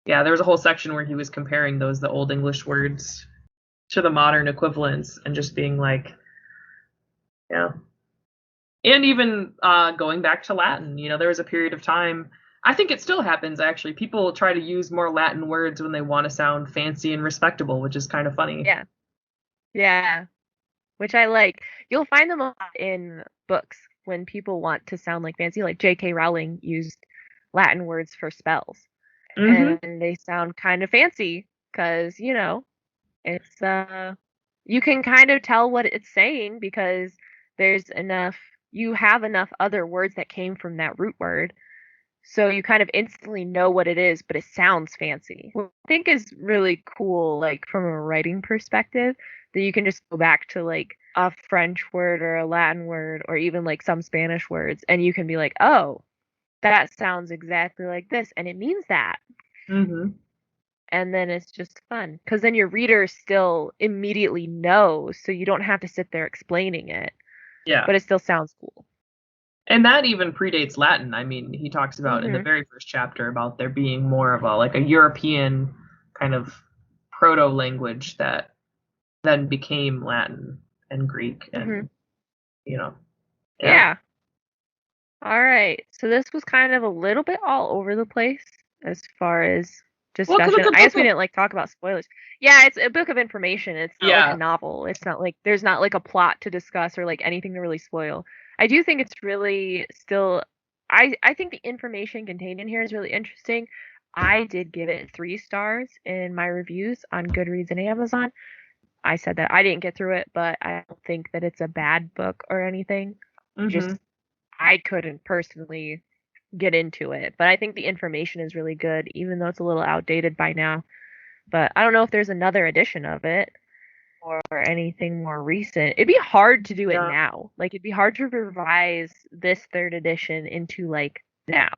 yeah, there was a whole section where he was comparing the Old English words to the modern equivalents and just being like, yeah. And even going back to Latin, there was a period of time. I think it still happens actually. People try to use more Latin words when they want to sound fancy and respectable, which is kind of funny. Yeah. Yeah. Which I like. You'll find them a lot in books when people want to sound like fancy, like J.K. Rowling used Latin words for spells, Hmm. and they sound kind of fancy because, it's you can kind of tell what it's saying because there's enough you have enough other words that came from that root word. So you kind of instantly know what it is, but it sounds fancy. What I think is really cool, like from a writing perspective, that you can just go back to like a French word or a Latin word or even like some Spanish words, and you can be like, oh, that sounds exactly like this, and it means that. Hmm. And then it's just fun because then your reader still immediately knows, so you don't have to sit there explaining it, Yeah. but it still sounds cool. And that even predates Latin. I mean, he talks about in the Hmm. very first chapter about there being more of a European kind of proto language that then became Latin and Greek Hmm. and you know, yeah. Yeah. All right. So this was kind of a little bit all over the place as far as Well, because discussion. it's a I book guess we of didn't like talk about spoilers. Yeah, it's a book of information. It's not like a yeah. novel. It's not like there's not like a plot to discuss or like anything to really spoil. I do think it's really still I think the information contained in here is really interesting. I did give it 3 stars in my reviews on Goodreads and Amazon. I said that I didn't get through it, but I don't think that it's a bad book or anything. Just Hmm. I couldn't personally get into it, but I think the information is really good, even though it's a little outdated by now. But I don't know if there's another edition of it. or anything more recent. It'd be hard to do it Yeah. now. Like it'd be hard to revise this third edition into like now.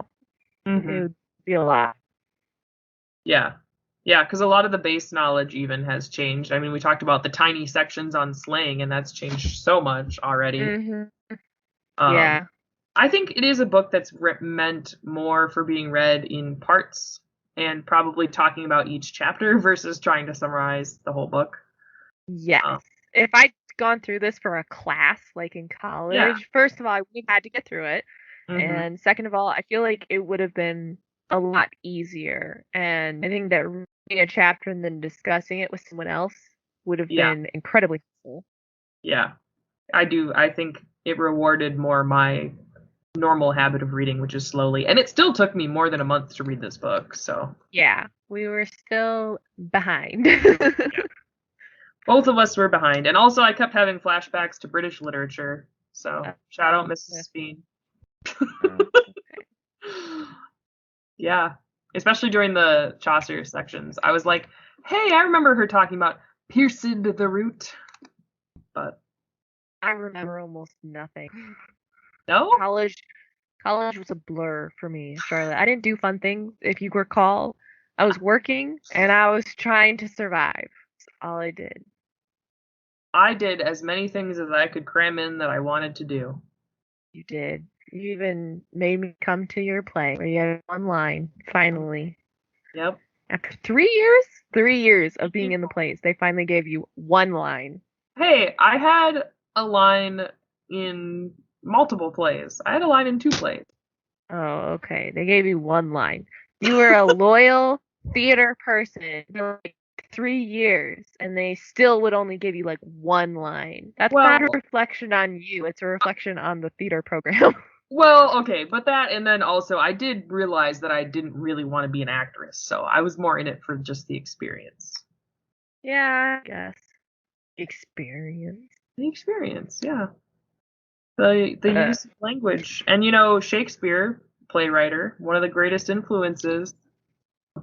It Hmm. would be a lot. Yeah. Yeah, because a lot of the base knowledge even has changed. I mean, we talked about the tiny sections on slang, and that's changed so much already. Hmm. Um, Yeah. I think it is a book that's meant more for being read in parts and probably talking about each chapter versus trying to summarize the whole book. Yes. Um, If I'd gone through this for a class, like in yeah. college, first of all, I would have had to get through it. Hmm. And second of all, I feel like it would have been a lot easier. And I think that reading a chapter and then discussing it with someone else would have Yeah. been incredibly helpful. Yeah. I do. I think it rewarded more my normal habit of reading, which is slowly. And it still took me more than a month to read this book. So, Yeah, we were still behind. yeah. Both of us were behind. And also, I kept having flashbacks to British literature. So, shout out Mrs. Speen. Okay. Yeah. Especially during the Chaucer sections. I was like, hey, I remember her talking about pierced the root. But I remember almost nothing. no? College college was a blur for me, Charlotte. I didn't do fun things, if you recall. I was working and I was trying to survive. That's all I did. I did as many things as I could cram in that I wanted to do. You did. You even made me come to your play where you had one line, finally. Yep. After 3 years? 3 years of being in the plays, they finally gave you one line. Hey, I had a line in multiple plays. I had a line in 2 plays. Oh, okay. They gave you one line. You were a loyal theater person for like 3 years, and they still would only give you like one line. That's not a Well, reflection on you. It's a reflection on the theater program. well, okay, but that and then also I did realize that I didn't really want to be an actress, so I was more in it for just the experience. Yeah, I guess. Experience. The experience, yeah. The Uh, use of language. And Shakespeare, playwriter, one of the greatest influences.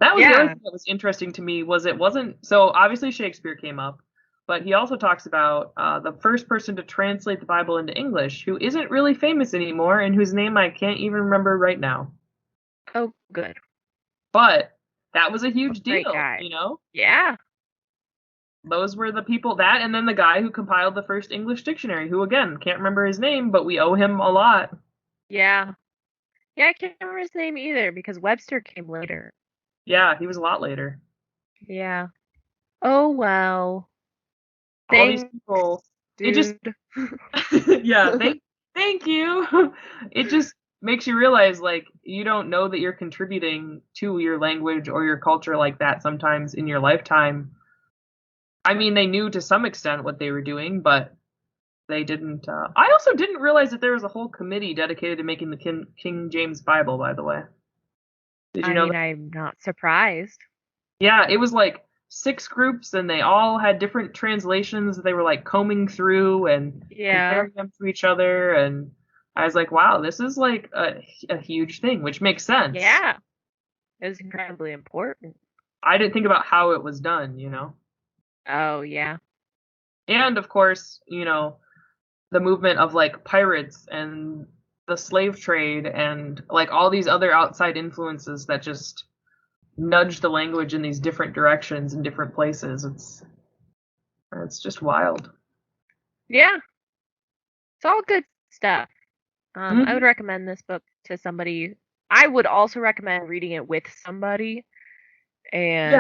That was the other yeah. thing that was interesting to me was it wasn't so obviously Shakespeare came up, but he also talks about the first person to translate the Bible into English, who isn't really famous anymore and whose name I can't even remember right now. Oh, good. But that was a huge Great deal, guy. you know? Yeah. Those were the people that, and then the guy who compiled the first English dictionary, who again can't remember his name, but we owe him a lot. Yeah. Yeah, I can't remember his name either because Webster came later. Yeah, he was a lot later. Yeah. Oh, well. All these Thanks, people, it just, dude. yeah, thank you. It just makes you realize, like, you don't know that you're contributing to your language or your culture like that sometimes in your lifetime. I mean, they knew to some extent what they were doing, but they didn't. I also didn't realize that there was a whole committee dedicated to making the King James Bible, by the way. Did you I know mean, that? I'm not surprised. Yeah, it was like 6 groups, and they all had different translations that they were like combing through and Yeah. comparing them to each other. And I was like, wow, this is like a huge thing, which makes sense. Yeah. It was incredibly important. I didn't think about how it was done. Oh, yeah. And of course, the movement of like pirates and the slave trade and like all these other outside influences that just nudge the language in these different directions in different places. It's just wild. Yeah. It's all good stuff. I would Hmm. recommend this book to somebody. I would also recommend reading it with somebody Yeah.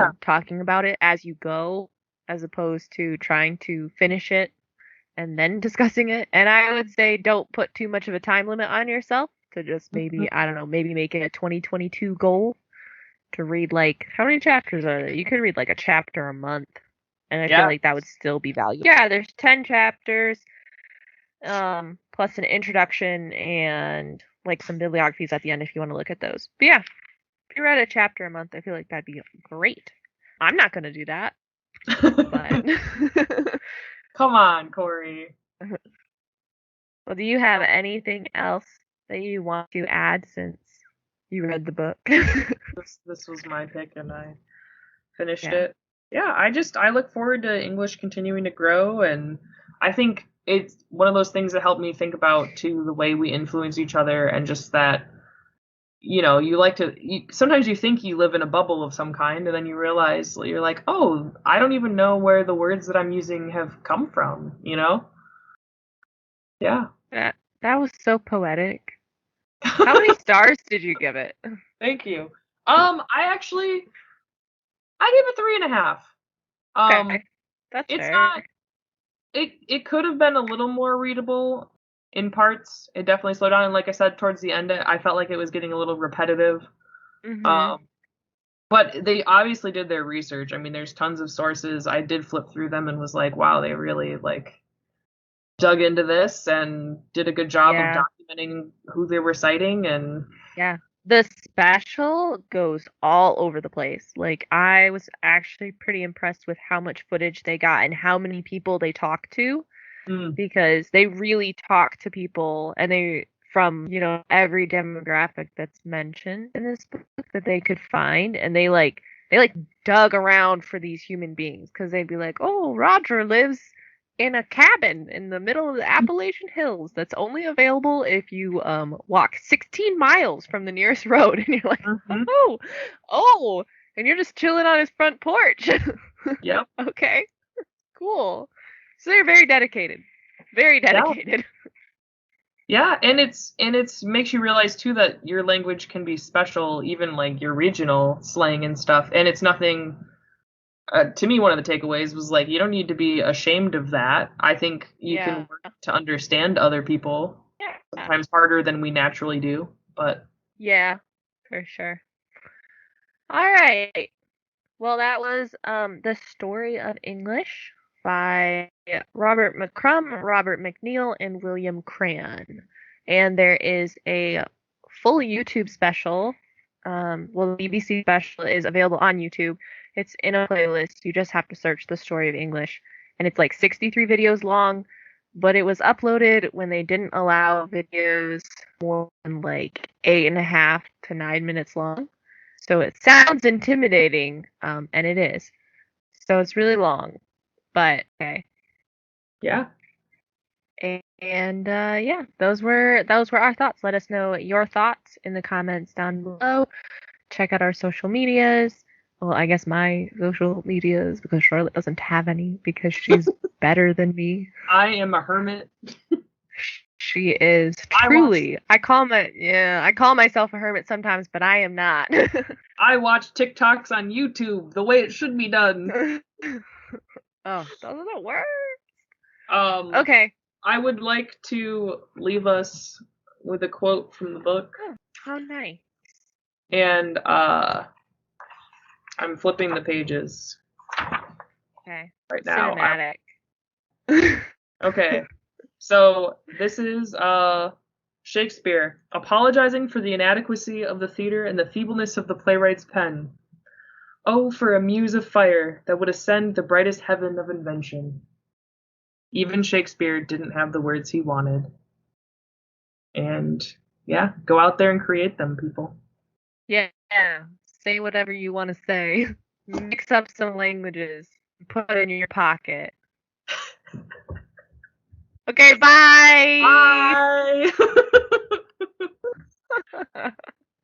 and talking about it as you go, as opposed to trying to finish it and then discussing it. And I would say don't put too much of a time limit on yourself to just maybe, I don't know, maybe make it a 2022 goal to read like, how many chapters are there? You could read like a chapter a month. And I feel Yeah. like that would still be valuable. Yeah, there's 10 chapters, plus an introduction and like some bibliographies at the end if you want to look at those. But yeah, if you read a chapter a month, I feel like that'd be great. I'm not gonna do that, but Come on, Corrie. well, do you have anything else that you want to add since you read the book? This was my pick and I finished Yeah. it. Yeah, I look forward to English continuing to grow, and I think it's one of those things that helped me think about too the way we influence each other, and just that sometimes you think you live in a bubble of some kind, and then you realize you're like, oh, I don't even know where the words that I'm using have come from, you know? Yeah. That was so poetic. How many stars did you give it? Thank you. I gave it 3.5. Um, Okay, that's it's fair. not it could have been a little more readable in parts. It definitely slowed down, and like I said, towards the end, I felt like it was getting a little repetitive. Mhm. Um, but they obviously did their research. I mean, there's tons of sources. I did flip through them and was like, wow, they really like dug into this and did a good job of Yeah. documenting who they were citing. And Yeah. The special goes all over the place. Like, I was actually pretty impressed with how much footage they got and how many people they talked to, mm, because they really talk to people, and they from, every demographic that's mentioned in this book that they could find, and they dug around for these human beings, because they'd be like, "Oh, Roger lives in a cabin in the middle of the Appalachian Hills that's only available if you walk 16 miles from the nearest road." And you're like, hmm "Oh, oh," and you're just chilling on his front porch. yep, Okay, cool. So they're very dedicated. Very yeah, dedicated. yeah, and it's makes you realize too that your language can be special, even like your regional slang and stuff. And it's nothing. To me, one of the takeaways was like, you don't need to be ashamed of that. I think you can Yeah. work to understand other people, Yeah. sometimes harder than we naturally do. But Yeah, for sure. All right. Well, that was The Story of English by Robert McCrum, Robert McNeil, and William Cran. And there is a full YouTube special. Well, the BBC special is available on YouTube. It's in a playlist. You just have to search The Story of English. And it's like 63 videos long, but it was uploaded when they didn't allow videos more than like 8.5 to 9 minutes long. So it sounds intimidating, and it is. So it's really long, but okay. yeah, And yeah, those were our thoughts. Let us know your thoughts in the comments down below. Check out our social medias. Well, I guess my social medias, because Charlotte doesn't have any because she's better than me. I am a hermit. She is I watch truly. I call myself a hermit sometimes, but I am not. I watch TikToks on YouTube the way it should be done. Oh, those are the worst. Um, Okay. I would like to leave us with a quote from the book, Oh, how nice. and I'm flipping the pages Okay. right now. Cinematic. Okay, so this is Shakespeare apologizing for the inadequacy of the theater and the feebleness of the playwright's pen. Oh, for a muse of fire that would ascend the brightest heaven of invention. Even Shakespeare didn't have the words he wanted. And yeah, go out there and create them, people. Yeah. Say whatever you want to say. Mix up some languages. Put it in your pocket. Okay, bye. Bye!